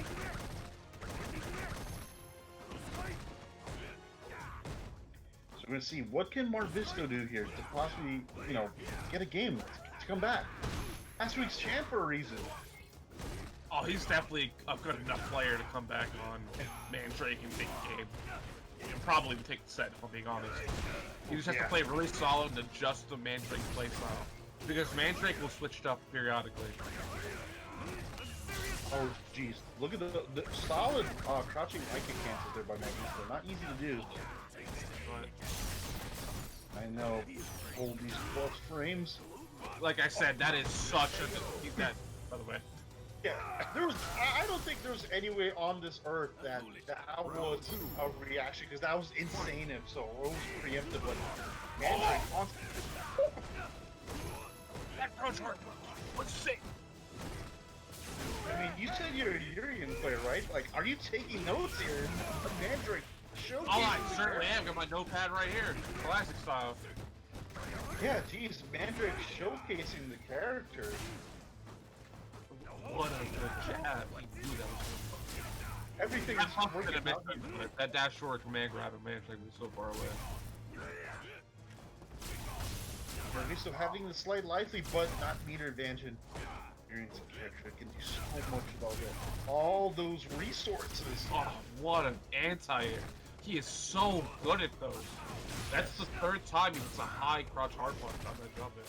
So we're gonna see what can Marvisto do here to possibly, you know, get a game to come back. Last week's champ for a reason.
Oh, he's definitely a good enough player to come back on Mandrake and take the game. And probably take the set, if I'm being honest. He just has to play really solid and adjust the Mandrake playstyle. Because Mandrake will switch it up periodically.
Oh, jeez. Look at the solid crouching high kick cancels there by Marvisto. Not easy to do.
But
I know. Hold these plus frames.
like I said, that is such a... He's dead, by the way.
Yeah, I don't think there's any way on this earth that was a reaction, because that was insane if so. It was preemptive, but Mandrake
That crouch hard. What's sick?
I mean, you said you're a Urien player, right? Like, are you taking notes here? Mandrake showcasing.
Oh, I certainly am. Got my notepad right here, classic style.
Yeah, geez, Mandrake showcasing the character.
What a good jab. He knew that was
Everything
good.
is working out.
That dash forward command grab of Mandrake was so far away.
Marvisto having the slight lively, but not meter advantage. Urien's character can do so much about that. All those resources.
Oh, what an anti-air. He is so good at those. That's the third time he gets a high crouch hard punch on that jump in.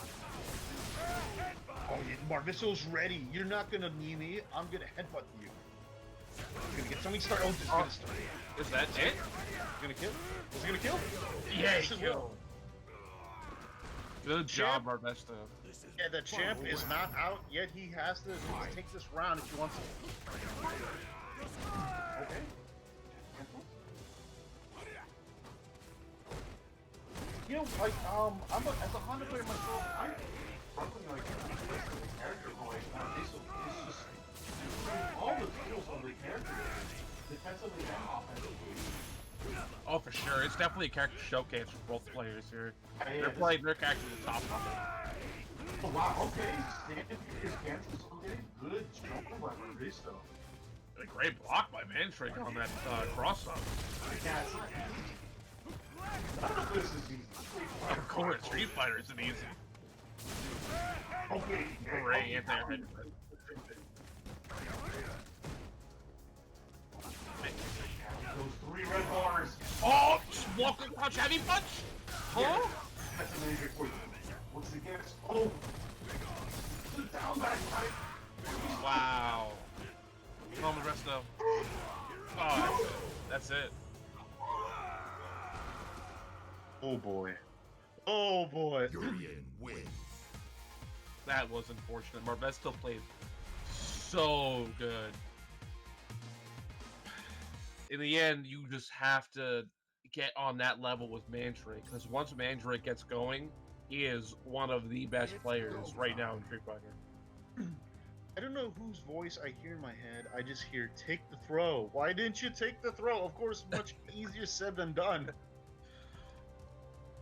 Oh, yeah, Marvisto's ready. You're not gonna knee me. I'm gonna headbutt you. He's gonna get something started. Oh, this is gonna start.
Is that it?
He's gonna kill. Is he gonna kill?
Yeah,
Yes,
he
it
killed.
will.
Good job, Marvisto.
Yeah, the champ is not out yet. He has to take this round if he wants to. Okay. You know, like, as a Honda player myself, I'm struggling like the character going. This is just all the skills on the character, defensively and offensively.
Oh, for sure. It's definitely a character showcase for both players here.
Yeah,
They're playing their character to the top of
Oh wow, okay. His cancels okay. Good jump by Marvisto.
it. A great block by Mandrake on that cross-up.
Yeah, it's not easy. None of this is easy.
Of course, Street Fighter isn't easy.
Okay.
Great anti-air.
red bars.
Oh, walking punch, heavy punch.
Yeah.
Oh,
That's a Mandrake for you. What's the guess? Oh. The down back right.
wow. Come on, Marvisto. Oh, that's it.
Oh boy. Oh boy.
Urien wins.
That was unfortunate. Marvisto played so good. In the end, you just have to get on that level with Mandrake, because once Mandrake gets going, he is one of the best players right now in Street Fighter.
I don't know whose voice I hear in my head. I just hear, take the throw. Why didn't you take the throw? Of course, much easier said than done.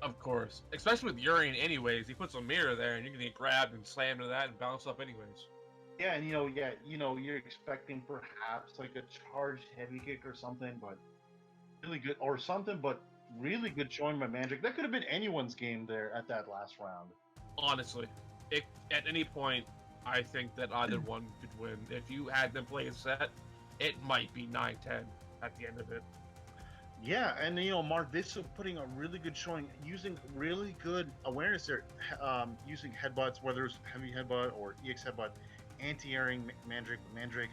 Of course. Especially with Urien anyways. He puts a mirror there and you can get grabbed and slammed to that and bounce up anyways.
Yeah, and you're expecting perhaps like a charged heavy kick or something, but really good, or something, but really good showing by Mandrake. That could have been anyone's game there at that last round.
Honestly. At any point, I think that either one could win. If you had them play a set, it might be 9-10 at the end of it.
Yeah, and Marvisto putting a really good showing, using really good awareness there, using headbutts, whether it's heavy headbutt or EX headbutt, anti-airing Mandrake.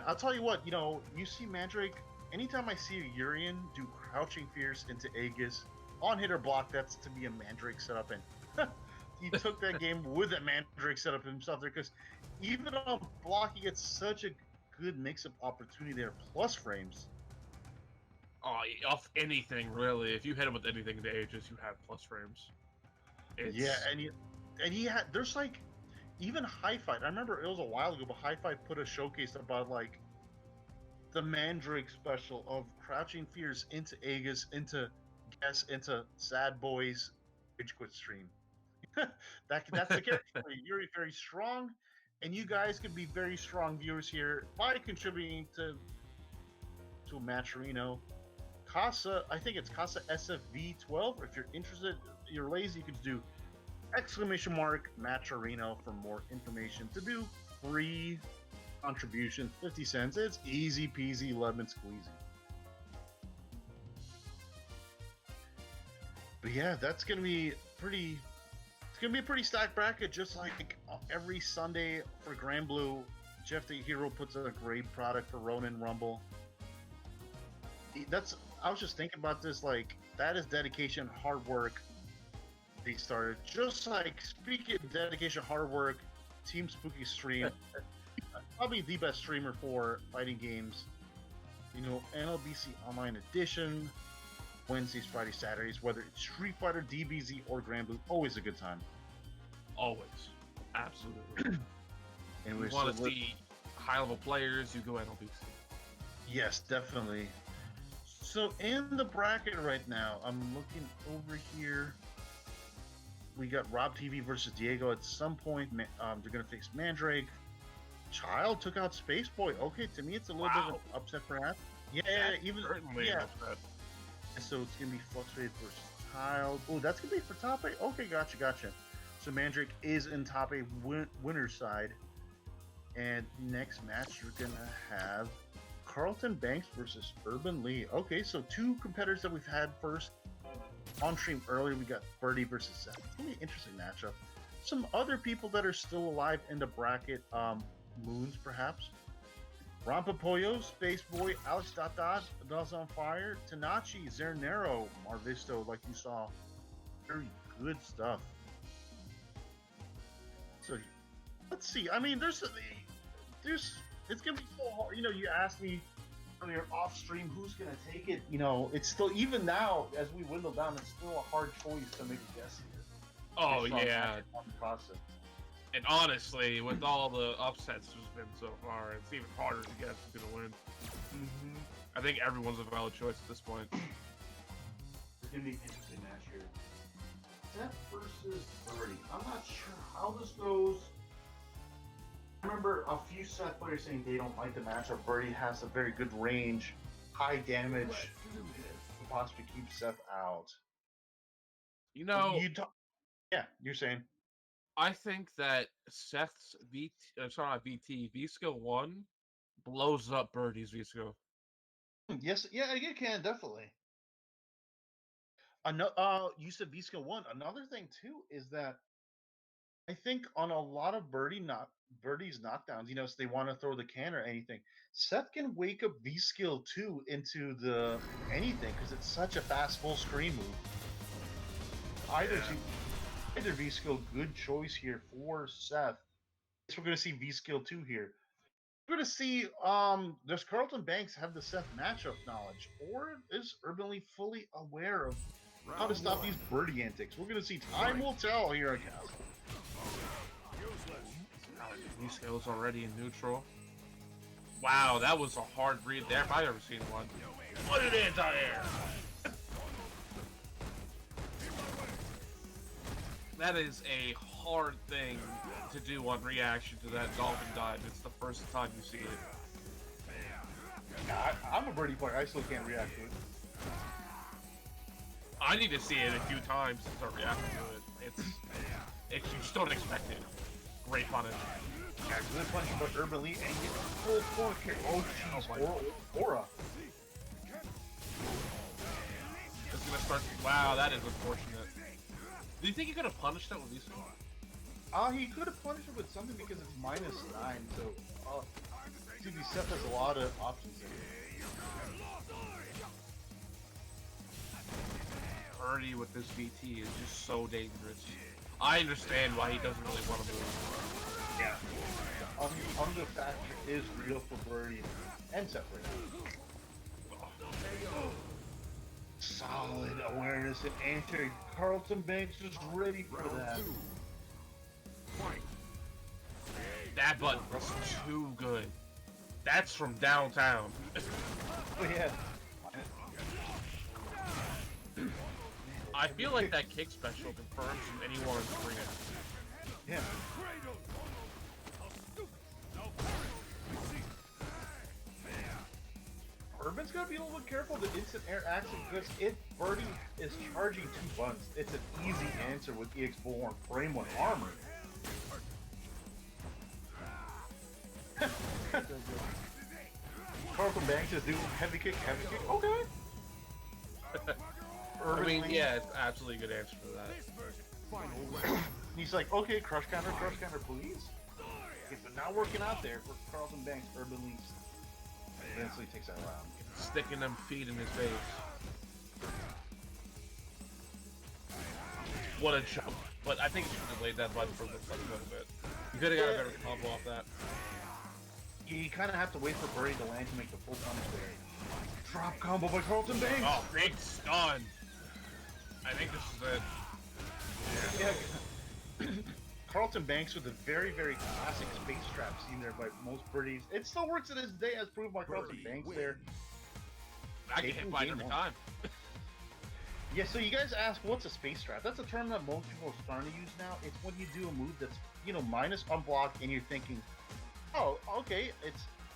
I'll tell you what, you see Mandrake, anytime I see a Urien do crouching fierce into Aegis, on hit or block, that's to be a Mandrake setup, and he took that game with a Mandrake setup himself there, because even on block, he gets such a good mix-up opportunity there, plus frames.
Oh, off anything, really. If you hit him with anything to Aegis, you have plus frames.
Yeah, and he had, there's like, even High Fight, I remember it was a while ago, but High Fight put a showcase about like the Mandrake special of crouching fears into Aegis, into into Sad Boys Rage Quit stream. That's the character for you. You're very strong, and you guys could be very strong viewers here by contributing to Matcherino. Casa, I think it's Casa SFV12. If you're interested, you're lazy, you could do !Matcherino for more information to do free contribution, 50 cents. It's easy peasy, lemon squeezy. But yeah, that's gonna be pretty. It's gonna be a pretty stacked bracket, just like every Sunday for Grand Blue. Jeff the Hero puts out a great product for Ronin Rumble. I was just thinking about this, like, that is dedication, hard work. They started, just like, speaking of dedication, hard work, Team Spooky stream, probably the best streamer for fighting games. NLBC Online Edition, Wednesdays, Fridays, Saturdays, whether it's Street Fighter, DBZ, or Grand Blue, always a good time.
Always. Absolutely.
And
we want to see high-level players, you go NLBC.
Yes, definitely. So in the bracket right now, I'm looking over here. We got RobTV versus Diego. At some point, they're going to face Mandrake. Child took out Spaceboy. Okay, to me, it's a little bit of an upset perhaps. Yeah, even
certainly an upset.
So it's going to be Fluxwavez versus Child. Oh, that's going to be for top 8. Okay, gotcha. So Mandrake is in top 8 winner's side. And next match, you're going to have CarltonBanks versus Urban Lee. Okay, so two competitors that we've had first on stream earlier. We got Birdie versus Seth. It's gonna be an interesting matchup. Some other people that are still alive in the bracket, Moons perhaps. Rompepollo, Spaceboy, Alex DelzonFire, Tnatchie, Zerrenero, Marvisto, like you saw. Very good stuff. So let's see. I mean, there's it's gonna be so hard. You asked me earlier off stream who's gonna take it. It's still, even now as we dwindle down, it's still a hard choice to make a guess here.
Oh yeah. And honestly, with all the upsets there's been so far, it's even harder to guess who's gonna win.
Mm-hmm.
I think everyone's a valid choice at this point.
It's gonna be an interesting match here. Seth versus Birdie. I'm not sure how this goes. I remember a few Seth players saying they don't like the matchup. Birdie has a very good range, high damage, to possibly keep Seth out. Yeah, you're saying.
I think that Seth's V skill 1 blows up Birdie's V skill.
Yes, yeah, you can definitely. You said V skill 1. Another thing too is that I think on a lot of Birdie's knockdowns, so they want to throw the can or anything. Seth can wake up V skill 2 into the anything because it's such a fast full screen move. Either either V skill, good choice here for Seth. Guess we're gonna see V skill 2 here. We're gonna see does CarltonBanks have the Seth matchup knowledge, or is Urbanly fully aware of how to
Round
stop
one.
these birdie antics? We're gonna see. Time will tell here at Casa.
These skills already in neutral. Wow, that was a hard read there if I've ever seen one. What an anti-air! That is a hard thing to do on reaction to that dolphin dive. It's the first time you see it.
Yeah, I'm a birdie player. I still can't react to it.
I need to see it a few times to start reacting to it. You just don't expect it. Great punish.
Yeah, good punch by Urbanly and get full fork here. Oh, jeez, Aura.
It's gonna start. Wow, that is unfortunate. Do you think he could have punished that with these?
He could have punished it with something because it's -9, so TV Seth has a lot of options there.
Birdie with this VT is just so dangerous. I understand why he doesn't really want to move.
Yeah. The factor is real for Birdie and Seth right now. Solid awareness and answer. CarltonBanks is ready for that.
That button was too good. That's from downtown.
Oh yeah.
I feel like that kick special confirms from anyone on screen.
Yeah. Urban's gotta be a little bit careful the instant air action because if Birdie is charging 2 buttons, it's an easy answer with EX Bullhorn Frame 1 armor. CarltonBanks is doing heavy kick, okay.
I mean, yeah, it's absolutely a good answer for that.
He's like, okay, crush counter, please. If it's not working out there for CarltonBanks, Urbanly eventually takes that round.
Sticking them feet in his face. What a jump. But I think he should have laid that button for a little bit. You could have got a better combo off that.
You kind of have to wait for Birdie to land to make the full punish there. Drop combo by CarltonBanks.
Oh, big stun. I think this is it.
Yeah. CarltonBanks with a very, very classic space trap seen there by most birdies. It still works to this day, as proved by CarltonBanks there.
I get hit by it every time.
Yeah, so you guys ask, what's a space trap? That's a term that most people are starting to use now. It's when you do a move that's, minus unblock, and you're thinking, oh, okay,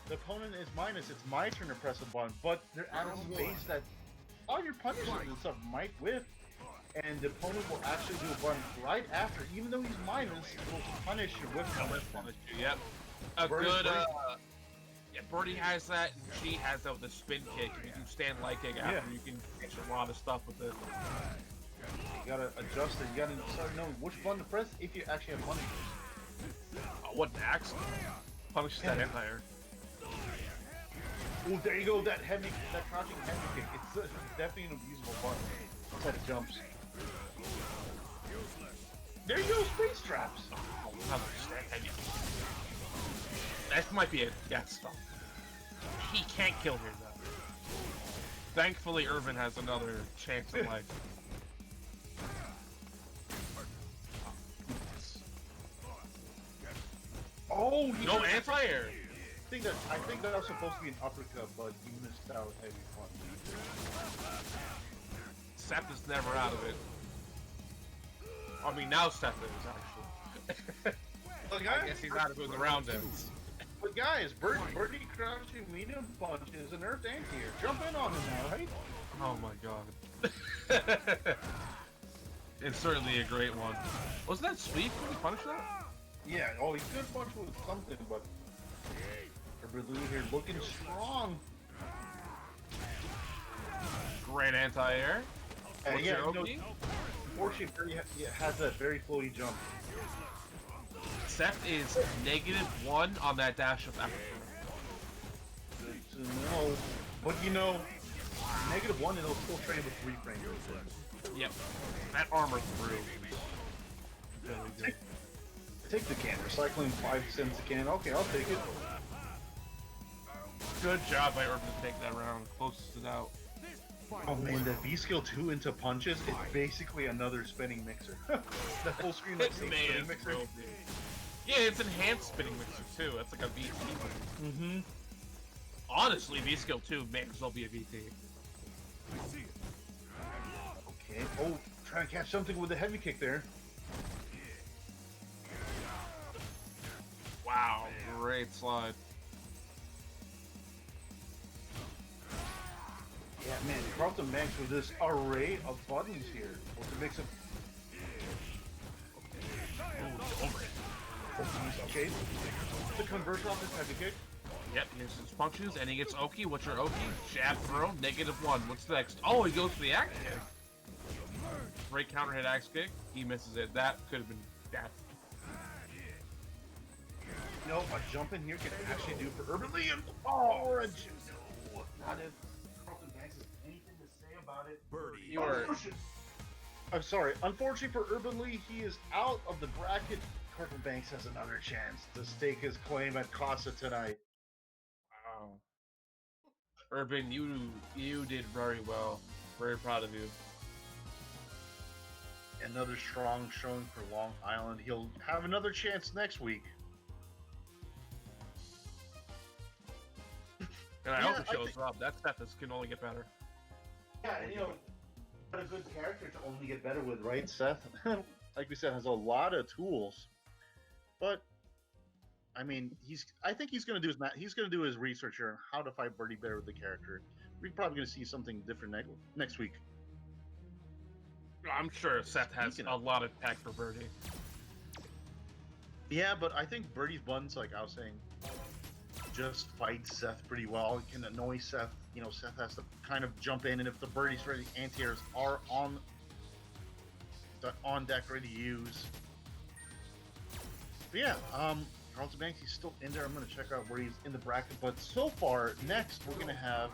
the opponent is minus, it's my turn to press a button, but they're at a space that all your punishes and stuff might whiff, and the opponent will actually do a button right after, even though he's minus, it'll punish your whiff punish.
Yep. Birdie has that, and she has that with the spin kick. If you can stand light kick after, you can catch a lot of stuff with it.
You gotta adjust it. You gotta start knowing which button to press if you actually have punishes.
What next? Punishes that empire.
Oh, there you go. That crouching heavy kick. It's definitely an abusable button. Instead of jumps. There you go. Space traps.
That might be a death stop. He can't kill here though. Thankfully, Irvin has another chance at life.
Oh,
no anti-air.
I think that was supposed to be an uppercut, but he missed out with heavy punch.
Seth is never out of it. I mean, now Seth is actually. I guess he's out of it in the round ends.
But guys, Birdie crouching medium punch is an earth anti-air. Jump in on him now, right?
Oh my god. It's certainly a great one. Wasn't that sweep when he punished that?
Yeah, oh, he could punch with something, but Birdie here looking strong.
Great anti-air. What's
Yeah,
your
you know,
opening?
unfortunately, Birdie has that very floaty jump.
Seth is -1 on that dash of after.
Good to know. But you know, -1 and it'll still train with 3 frames.
Yep. That armor through. Very good.
Take the can. Recycling 5 cents a can. Okay, I'll take it.
Good job by Urban to take that round. Closest it out.
Oh man, the V skill 2 into punches is basically another spinning mixer. The full screen like spinning mixer.
Yeah, it's enhanced spinning mixer too. That's like a VT.
Mm-hmm.
Honestly, V skill 2 may as well be a VT.
Okay. Oh, trying to catch something with a heavy kick there.
Wow, great slide.
Yeah, man, CarltonBanks with this array of buttons here. Well, to mix them. Okay. The conversion off this heavy kick.
Yep, here's his punches, and he gets Oki. What's your Oki? Jab throw, -1. What's next? Oh, he goes for the axe kick. Great counter hit axe kick. He misses it. That could have been death.
No, a jump in here can actually do for Urban Lee. Oh, orange. No, not if CarltonBanks has anything to say about it.
Birdie.
You are.
I'm sorry. Unfortunately for Urban Lee, he is out of the bracket. CarltonBanks has another chance to stake his claim at Casa tonight.
Wow. Urban, you did very well. Very proud of you.
Another strong showing for Long Island. He'll have another chance next week.
And I
Yeah,
hope he shows up. That Seth can only get better.
Yeah, and you know, what a good character to only get better with, right, Seth? Like we said, has a lot of tools. But I mean, I think he's going to do his research here on how to fight Birdie better with the character. We're probably going to see something different next week.
I'm sure Seth has a lot of tech for Birdie.
Yeah, but I think Birdie's buttons, like I was saying, just fight Seth pretty well. It can annoy Seth. You know, Seth has to kind of jump in, and if the Birdie's ready, anti-airs are on deck, ready to use. But yeah, CarltonBanks, he's still in there. I'm going to check out where he's in the bracket. But so far, next, we're going to have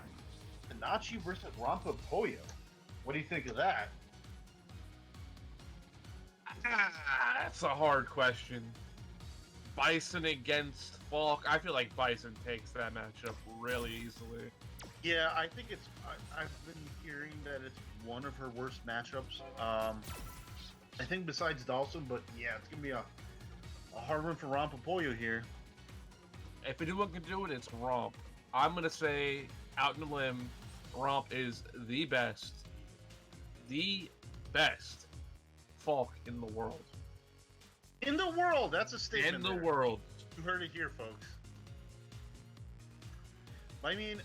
Tnatchie versus Rompepollo. What do you think of that?
That's a hard question. Bison against Falke. I feel like Bison takes that matchup really easily.
Yeah, I think it's. I've been hearing that it's one of her worst matchups. I think besides Dawson, but yeah, it's going to be a hard one for Rompepollo here.
If anyone can do it, it's Romp. I'm going to say, out in the limb, Romp is the best Falke in the world.
In the world! That's a statement.
In the
there.
world.
You heard it here, folks. I mean,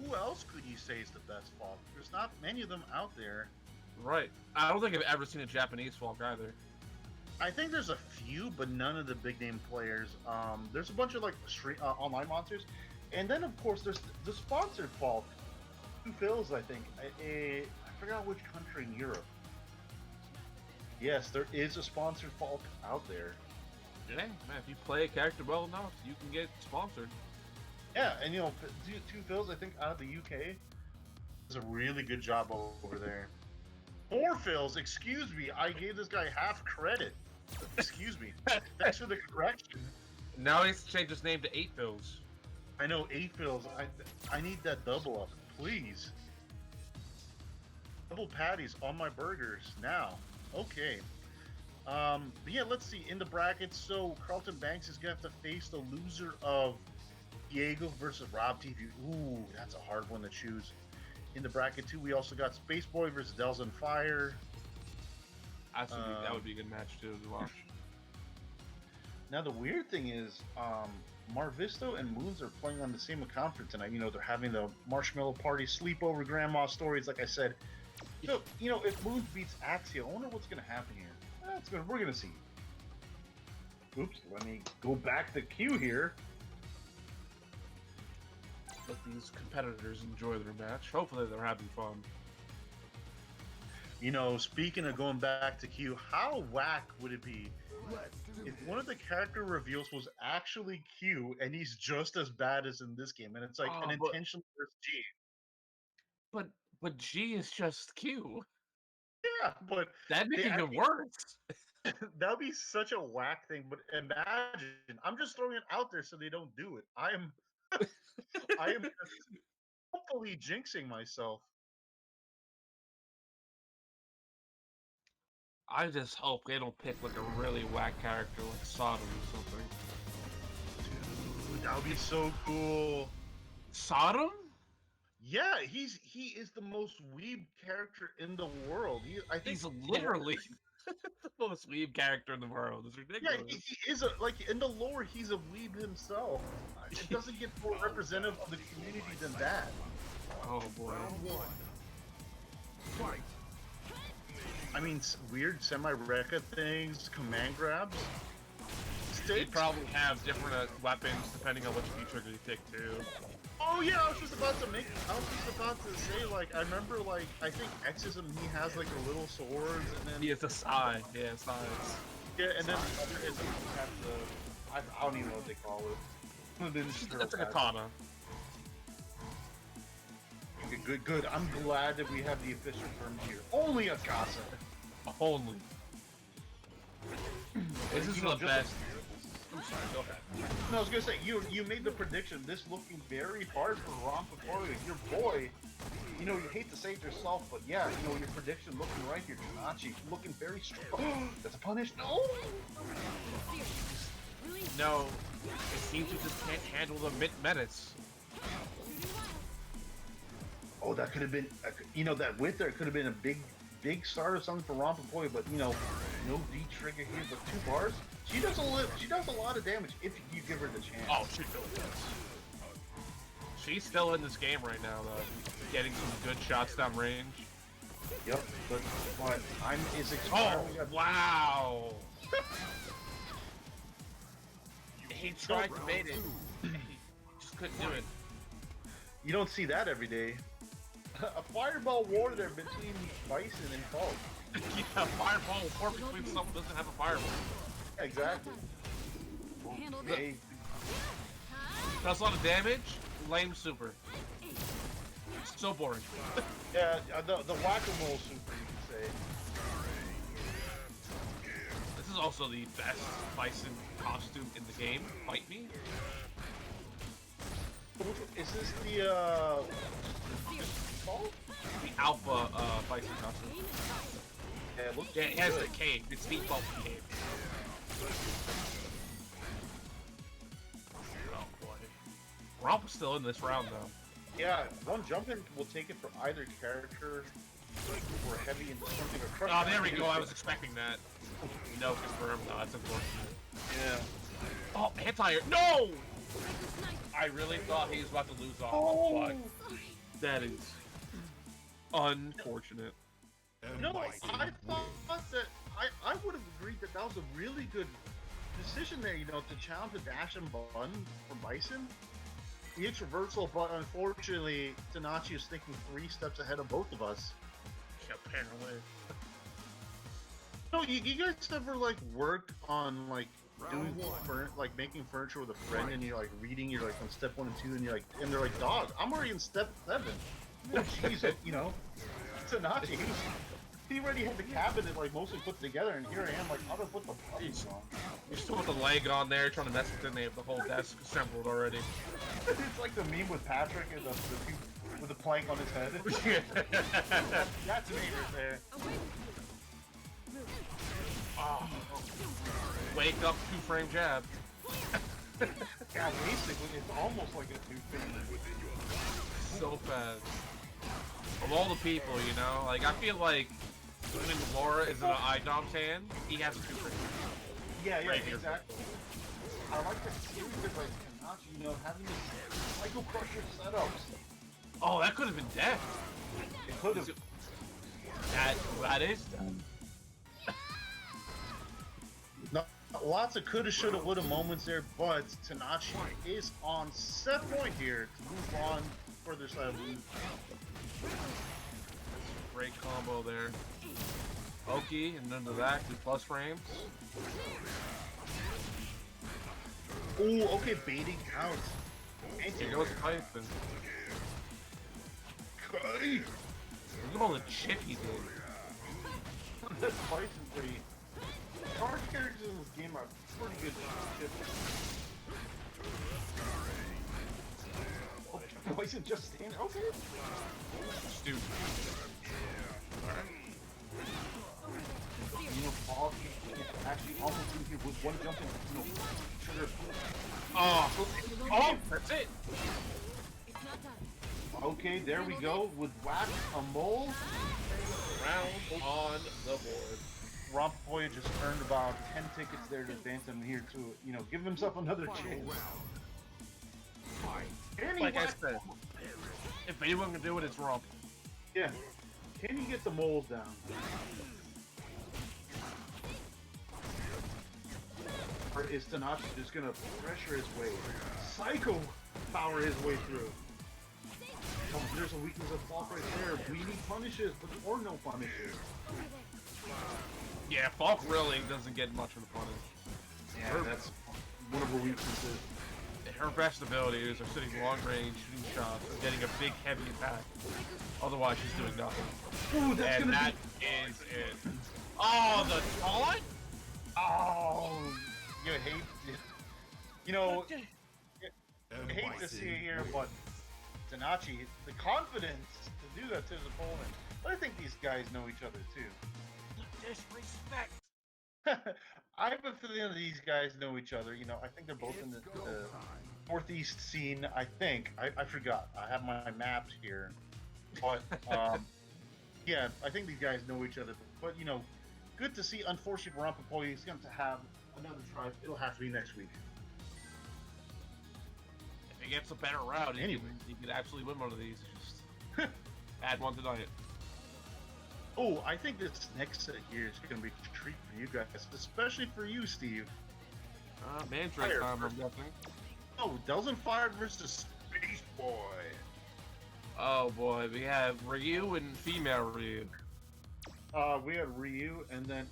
who else could you say is the best Falke? There's not many of them out there.
Right. I don't think I've ever seen a Japanese Falke either.
I think there's a few, but none of the big name players. There's a bunch of like online monsters, and then of course there's the sponsored Falke. Two Phils, I think. I forgot which country in Europe. Yes, there is a sponsored Falke out there.
Yeah, man, if you play a character well enough, you can get sponsored.
Yeah, and you know, Two Phils, I think out of the UK, does a really good job over there. 4 Phils, excuse me, I gave this guy half credit. Excuse me. Thanks for the correction.
Now he has to change his name to 8 Phils.
I know 8 Phils. I need that double up, please. Double patties on my burgers now. Okay. But yeah, let's see. In the brackets, so CarltonBanks is gonna have to face the loser of Diego versus RobTV. Ooh, that's a hard one to choose. In the bracket too, we also got Spaceboy versus DelzonFire.
That would be a good match too to watch.
Now the weird thing is, Marvisto and Moons are playing on the same account for tonight. You know, they're having the marshmallow party, sleepover, grandma stories. Like I said, so you know, if Moons beats Axia, I wonder what's going to happen here. We're going to see. Oops, let me go back the queue here.
let these competitors enjoy their match. Hopefully they're having fun.
You know, speaking of going back to Q, how whack would it be if one of the character reveals was actually Q and he's just as bad as in this game, and it's like an
But
intentional versus G?
but G is just Q.
Yeah, but
That'd make
they,
it
I
even
mean,
worse.
that would be such a whack thing. But imagine, I'm just throwing it out there so they don't do it. I am hopefully jinxing myself.
I just hope they don't pick like a really whack character like Sodom or something.
Dude, that would be so cool.
Sodom?
Yeah, he is the most weeb character in the world. I think
He's literally the most weeb character in the world. It's
yeah,
ridiculous.
he is like in the lore. He's a weeb himself. It doesn't get more representative of the community than that.
Oh boy.
Round one. Fight.
I mean, weird semi-rekka things, command grabs.
They probably have different weapons depending on which feature you pick too.
Oh yeah, I was just about to say, like, I remember, like, I think Exism, he has like a little swords, and then
He has a side, yeah, sides.
yeah, and then the other ism has the I don't even know what they call it. And then
That's a katana.
Okay, good. I'm glad that we have the official terms here. Only a Casa.
Only. This is
You know,
the best. I'm sorry, go ahead.
No, I was gonna say you made the prediction. This looking very hard for Rompepollo, your boy. You know, you hate to say it yourself, but yeah, you know your prediction looking right here. Tnatchie looking very strong. That's a punish. No.
No, it seems you just can't handle the menace.
Oh, that could have been. You know, that width there could have been a big start or something for Rompepollo, but you know, no D trigger here, but 2 bars. She does a lot of damage if you give her the chance.
Oh, she really does. She's still in this game right now, though, getting some good shots down range.
Yep, but time is
Oh,
expiring.
wow! He tried to bait it. He just couldn't do it.
You don't see that every day. A fireball war there between Bison and Falke.
Yeah, fireball will work between someone who doesn't have a fireball.
Exactly. Hey,
Does a lot of damage. Lame super. So boring.
yeah, the whack-a-mole super, you can say.
This is also the best Bison costume in the game. Fight me.
Is this the
The alpha Bison costume.
Yeah, it looks
Yeah, it has
good.
the cape. It's the default cape. Oh boy. Romp's still in this round though.
Yeah, one jump in will take it for either character or heavy into something or crush.
Oh, there we go. I was expecting that. No, confirmed. No, that's unfortunate.
Yeah.
Oh, anti-air. No! I really thought he was about to lose off.
Oh.
But that is unfortunate.
No, I thought that I would have agreed that that was a really good decision there, you know, to challenge the dash and bun from Bison. The traversal, but unfortunately, Tnatchie is thinking 3 steps ahead of both of us.
Apparently.
No, you guys ever like work on like doing like making furniture with a friend, and you're like reading, you're like on step 1 and 2, and you're like, and they're like, dog, I'm already in step 7. Oh jeez, you know, Tnatchie. He already had the cabinet like mostly put together, and here I am like, how do I put the buttons on?
You're still with the leg on there, trying to mess with it. They have the whole desk assembled already.
It's like the meme with Patrick and with the plank on his head. That's me right there.
Oh. Wake up, 2-frame jab.
Yeah, basically, it's almost like a 2-frame.
So fast. Of all the people, you know, like I feel like when Laura is in an IDOM's hand, he has a 2-frame.
Yeah,
Right here.
exactly. I like the series of like Tnatchie, you know, having these Psycho Crusher setups.
Oh, that could have been death.
It could have.
That is death.
No, lots of coulda, shoulda, woulda moments there, but Tnatchie is on set point here to move on further side of the loop.
Great combo there. Falke, and into that, do plus frames.
Ooh, okay, baiting out.
Here goes Bison.
Okay.
Look at all the chip he did.
This Bison pretty. Charge characters in this game are pretty good chip. Oh, Bison just standing. Okay.
Stupid.
You know, Falke actually almost in here with one jumping, trigger.
Oh, that's it.
Okay, there we go with Wax a mole.
Round on the board.
Rompepollo just earned about 10 tickets there to advance him here to, give himself another chance.
Like I said, if anyone can do it, it's Romp.
Yeah. Can you get the moles down? Or is Tnatchie just gonna pressure his way, psycho power his way through? Oh, there's a weakness of Falke right there. We need punishes, or no punishes.
Yeah, Falke really doesn't get much of a punish.
Yeah, that's one of her weaknesses.
Her best abilities are sitting long range, shooting shots, or getting a big heavy attack. Otherwise, she's doing nothing.
Ooh, that's
and
gonna
is it. Oh, the taunt?
Oh, you hate. I hate to see it here, but Tnatchie, the confidence to do that to his opponent. But I think these guys know each other too.
Disrespect.
I have a feeling that these guys know each other. I think they're both in the northeast scene. I think. I forgot. I have my maps here. But yeah, I think these guys know each other. But good to see. Unfortunately, Rompepollo is going to have another try. It'll have to be next week.
If he gets a better route,
Anyway,
he could absolutely win one of these. Just add one tonight.
Oh, I think this next set here is going to be a treat for you guys, especially for you, Steve.
Mandrake time, I'm guessing.
Oh, DelzonFire versus Spaceboy.
Oh boy, we have Ryu and female Ryu.
We have Ryu and then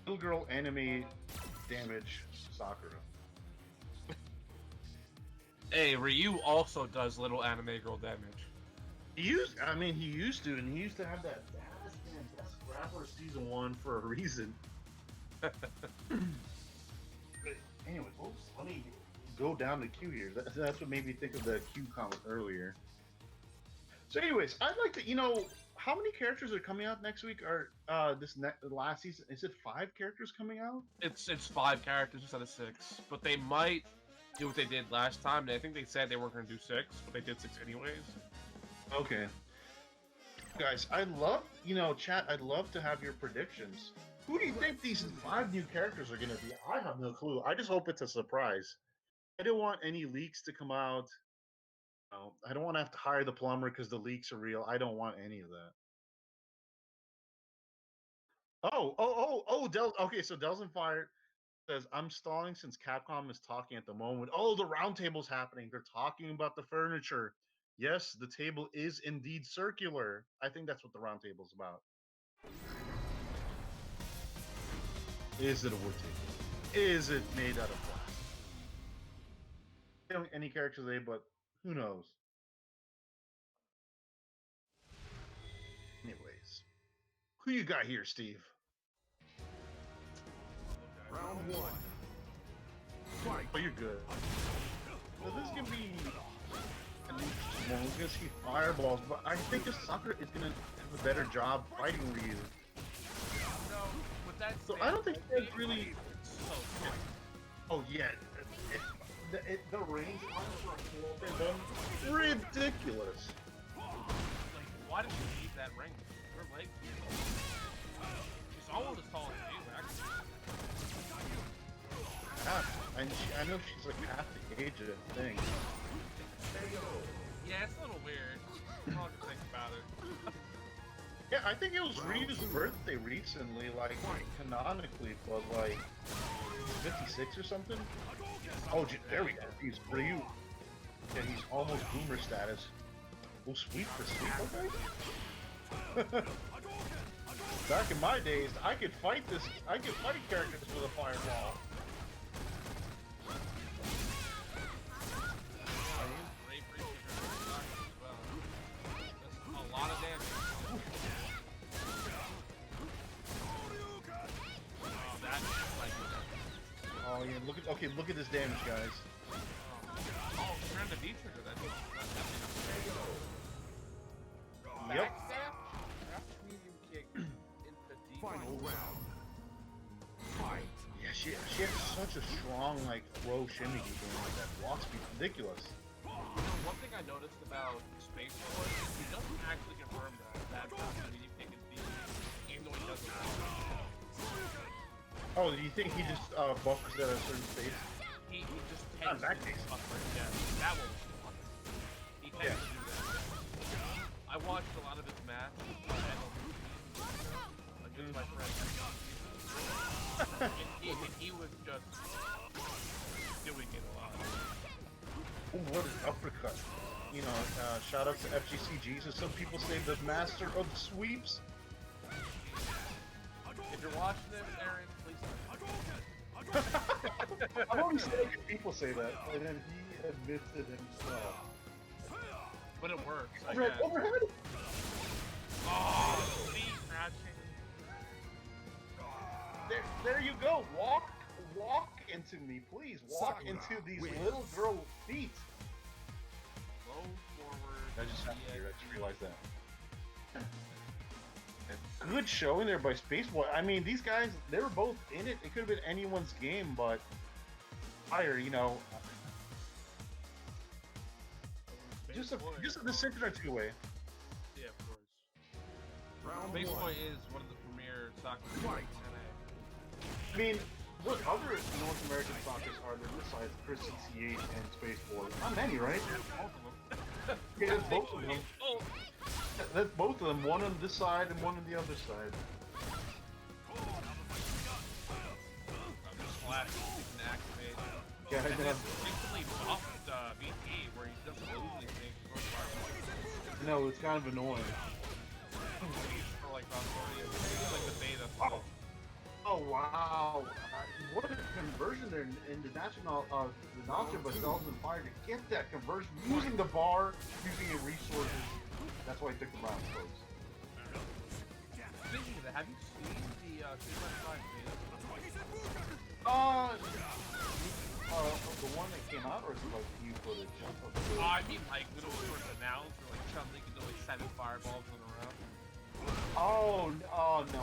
little girl anime damage Sakura.
Hey, Ryu also does little anime girl damage.
He used to, and he used to have that best grappler season 1 for a reason. But anyway, folks, let me go down the queue here. That's what made me think of the Q comment earlier. So anyways, I'd like to, how many characters are coming out next week? Or last season? Is it 5 characters coming out?
It's 5 characters instead of 6, but they might do what they did last time. I think they said they weren't going to do 6, but they did 6 anyways.
Okay. Guys, I'd love, chat, I'd love to have your predictions. Who do you think these 5 new characters are going to be? I have no clue. I just hope it's a surprise. I don't want any leaks to come out. I don't want to have to hire the plumber because the leaks are real. I don't want any of that. Okay, so DelzonFire says, I'm stalling since Capcom is talking at the moment. Oh, the round table's happening. They're talking about the furniture. Yes, the table is indeed circular. I think that's what the round table's about. Is it a wood table? Is it made out of plastic? Any character today, but who knows? Anyways, who you got here, Steve?
Round 1. Fight.
Oh, you're good. So this can be an interesting one. We're gonna see fireballs, but I think this Sakura is gonna have a better job fighting Ryu. So I don't think that's really. Oh yeah, the range on it for a kill ridiculous.
Why did you need that ring? Her leg. She's almost as tall as you, actually.
And I know she's like half the age of the thing.
Yeah, it's a little weird. I'll have to think about it.
Yeah, I think it was Ryu's birthday recently, like canonically, but like 56 or something. Oh, there we go. He's Ryu. And he's almost boomer status. Oh, sweet for sweet, okay. Back in my days, I could fight characters with a fireball.
A lot of damage. Oh, that's like.
Oh yeah, look at this damage, guys.
Oh, turn the V trigger. That's
Yep.
backstab. Crouch medium kick into D.
Final round. Fight.
Yeah, she has such a strong like throw shimmy game. Like that block speed ridiculous.
You know, one thing I noticed about SpaceboyFGC is he doesn't actually confirm that medium kick is D, even though he doesn't.
Oh, do you think he just buffers at a certain space?
He just
On
tends
that
to
case.
buffer. Yeah, that one was fun. He tends to do that. I watched a lot of his match against my friend. and he was just doing it a lot.
Ooh, what an uppercut. You know, shout out to FGC Jesus. Some people say the master of sweeps.
If you're watching this, Aaron, please.
I've always seen people say that, and then he admits it himself.
But it works. I
Overhead,
guess.
overhead!
Oh, see, crashing.
There you go. Walk into me, please. Walk into these little girl feet.
Go forward.
I just realized that. Good showing there by Spaceboy. I mean, these guys, they were both in it. It could have been anyone's game, but Fire, you know, just the center or two-way.
Yeah, of course.
Round
Spaceboy
one.
is one of the premier soccer
Fight.
players in NA.
I mean, look, other North American soccer are there besides Crescent CH and Spaceboy. Not many, right?
Both of them.
Yeah, that's both of them.
Oh.
That's both of them. One on this side and one on the other side.
Flash, you can activate.
Yeah, I
And
know.
then recently buffed VT where he doesn't lose anything for
No, it's kind of annoying.
for like about 40 years. Like the beta.
Oh, oh wow! What a conversion there in the national, the Nacho by DelzonFire to get that conversion using the bar, using your resources. That's why I took the round close.
Speaking of that, have you seen the 2.5 beta?
The one that came out, or is it like new footage?
I mean, like when it was first announced, or like Chun-Li could do like 7 fireballs in a row.
Oh no,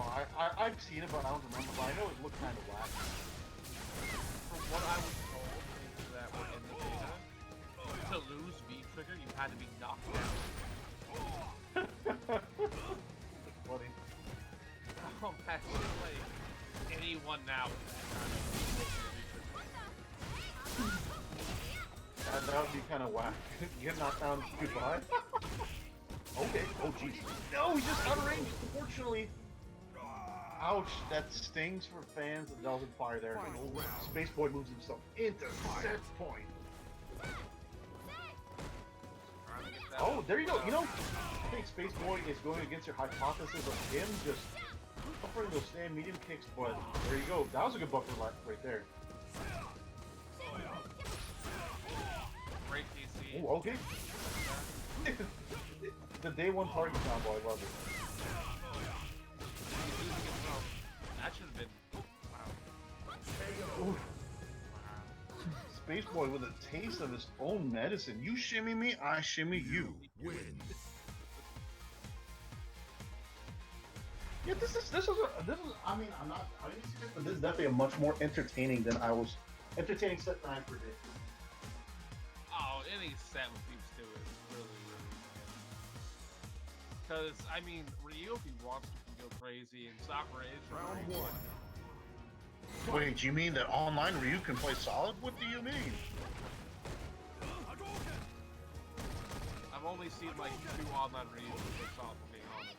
I've seen it, but I don't remember. But I know it looked kind of wacky.
From what I was told, is that were in the beta, to lose V-Trigger, you had to be knocked down.
Funny.
Oh, man, like anyone now with that kind of
That would be kind of whack. You get knocked down, goodbye. Okay. Oh jeez. No, he's just out of range. Unfortunately. Ouch. That stings for fans of DelzonFire there.
Final round.
Spaceboy moves himself into set point. Oh, there you go. You know, I think Spaceboy is going against your hypothesis of him just buffering those stand medium kicks, but there you go. That was a good buffer right there.
Great DC.
Oh, okay. The day one target combo, I love it.
That should have been. Wow.
Ooh. Spaceboy with a taste of his own medicine. You shimmy me, I shimmy you.
Win.
Yeah, this is. I mean, I didn't see this, but this is definitely a much more entertaining than I was. Entertaining set than I predicted.
Oh, any set with these two is really, really good. Because, I mean, Ryu, if he wants to, can go crazy, and Sakura is
Round
crazy.
one.
Wait, you mean that online Ryu can play solid? What do you mean?
I've only seen like 2 online Ryus that play solid, for being honest.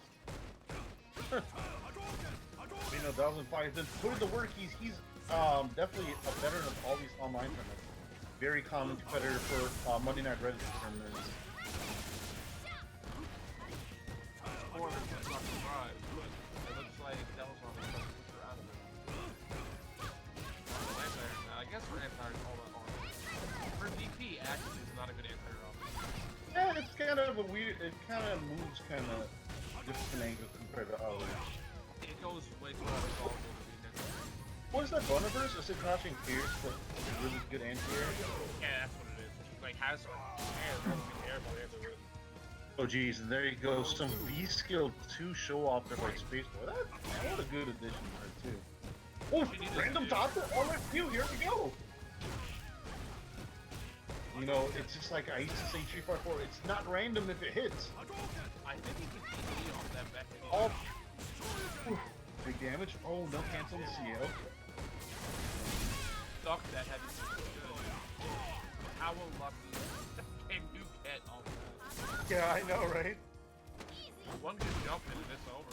You know, DelzonFire then put in the work. He's definitely a veteran of all these online tournaments. Very common competitor for Monday Night Reddit tournaments.
Or it's not surprised, but it looks like Delzon is going to push her out of it. I guess her anti-air is all that hard. Her DP actually is not a good anti-air option.
Yeah, it's kind of a weird. It kind of moves kind of different angles compared to others.
It goes way too out of all to be necessary.
What is that Bonaverse? Is it crouching fierce but really good anti-air?
Yeah, that's what it is. She like has her air by the end of it.
Oh geez, and there you go. Some V skill 2 show off there by Spaceboy. What a good addition there too. Oh, random topper on that view. Here we go. You know, it's just like I used to say 354. It's not random if it hits.
I think he can TP off that back.
Oh, big damage. Oh, no cancel the CL.
Suck that heavy. How unlucky can you get off that?
Yeah, I know, right?
One good jump and it's over.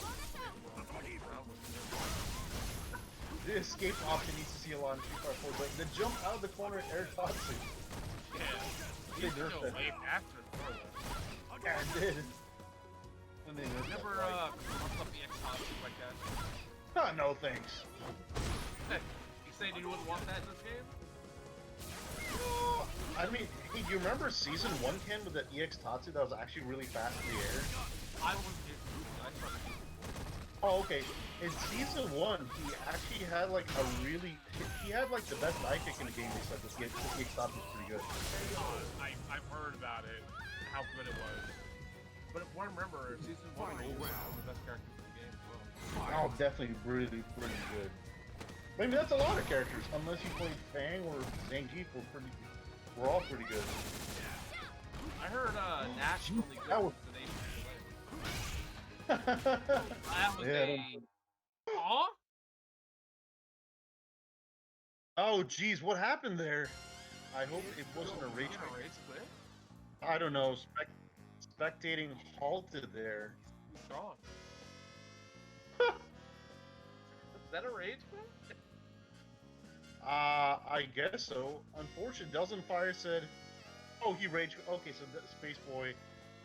The escape option needs to see a lot in 354, but the jump out of the corner air toxic.
Yeah,
They
he's
nerfed
still
that.
way after for that.
Yeah, it did. When they nerfed
Never
that,
fucked up the X-Toxic like that.
right? No thanks.
You saying you wouldn't want that in this game?
I mean, hey, do you remember Season 1 Ken with that EX Tatsu that was actually really fast in the air?
I wasn't here. I started.
Oh, okay. In Season 1, he actually had like he had like the best eye kick in the game, except this EX Tatsu is pretty good.
I've heard about it, how good it was. But if I remember, Season 1 was one of the best characters in the game as well.
Oh, definitely really, really good. I mean, that's a lot of characters, unless you played Fang or Zangief, we're all pretty good.
I heard Nash only good
That was-
that was
Yeah,
a... Aw?
Oh, geez, what happened there? I hope it wasn't a rage quit.
quit?
I don't know. Spectating halted there.
He's strong. Is that a rage quit?
I guess so. Unfortunately, DelzonFire said, "Oh, he rage." Okay, so Spaceboy,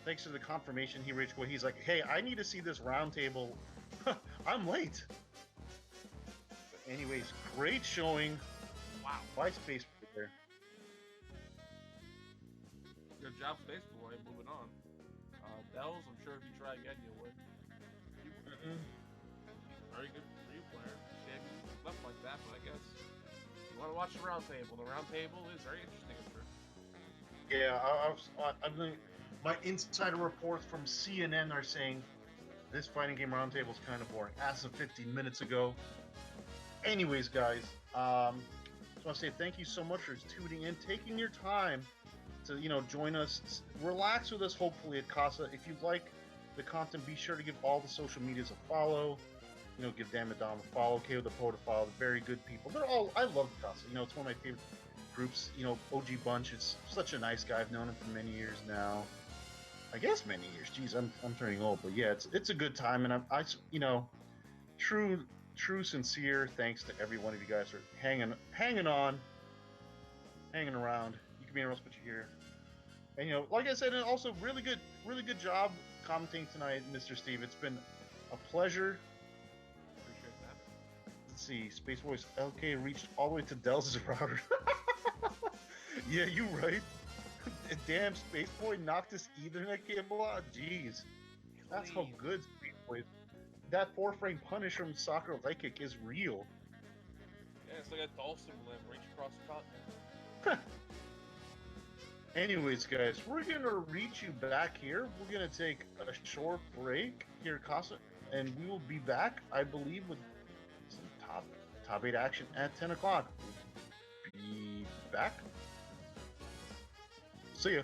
thanks for the confirmation, he rage quit. He's like, "Hey, I need to see this round table. I'm late." But anyways, great showing.
Wow.
By Spaceboy there.
Good job, Spaceboy. Moving on. Delz, I'm sure if you try again, you'll win. Very good for you player. Shit, stuff like that, but I guess you want to watch the round table. The round table is very interesting, I'm sure.
Yeah, I mean, my insider reports from CNN are saying this fighting game roundtable is kind of boring. As of 15 minutes ago. Anyways, guys, just want to say thank you so much for tuning in, taking your time to join us, relax with us. Hopefully at Casa. If you like the content, be sure to give all the social medias a follow. Give Damn It Dom a follow, KO the Poet a follow. They're very good people. I love Casa. It's one of my favorite groups. OG Bunch is such a nice guy. I've known him for many years now. I guess many years. Jeez, I'm turning old, but yeah, it's a good time, and true sincere thanks to every one of you guys for hanging on, hanging around. You can be anywhere else but you're here. And like I said, and also really good job commentating tonight, Mr. Steve. It's been a pleasure.
Appreciate that.
Let's see, Spaceboy's LK reached all the way to Delz's router. Yeah, you right. Damn, Spaceboy knocked his Ethernet cable out. Jeez, that's how good Spaceboy is. That 4-frame punish from Sakura light kick is real.
Yeah, it's like a Dulcim limb reach across the continent.
Anyways, guys, we're gonna reach you back here. We're gonna take a short break here at Casa, and we will be back, I believe, with some top 8 action at 10 o'clock. Be back. See ya.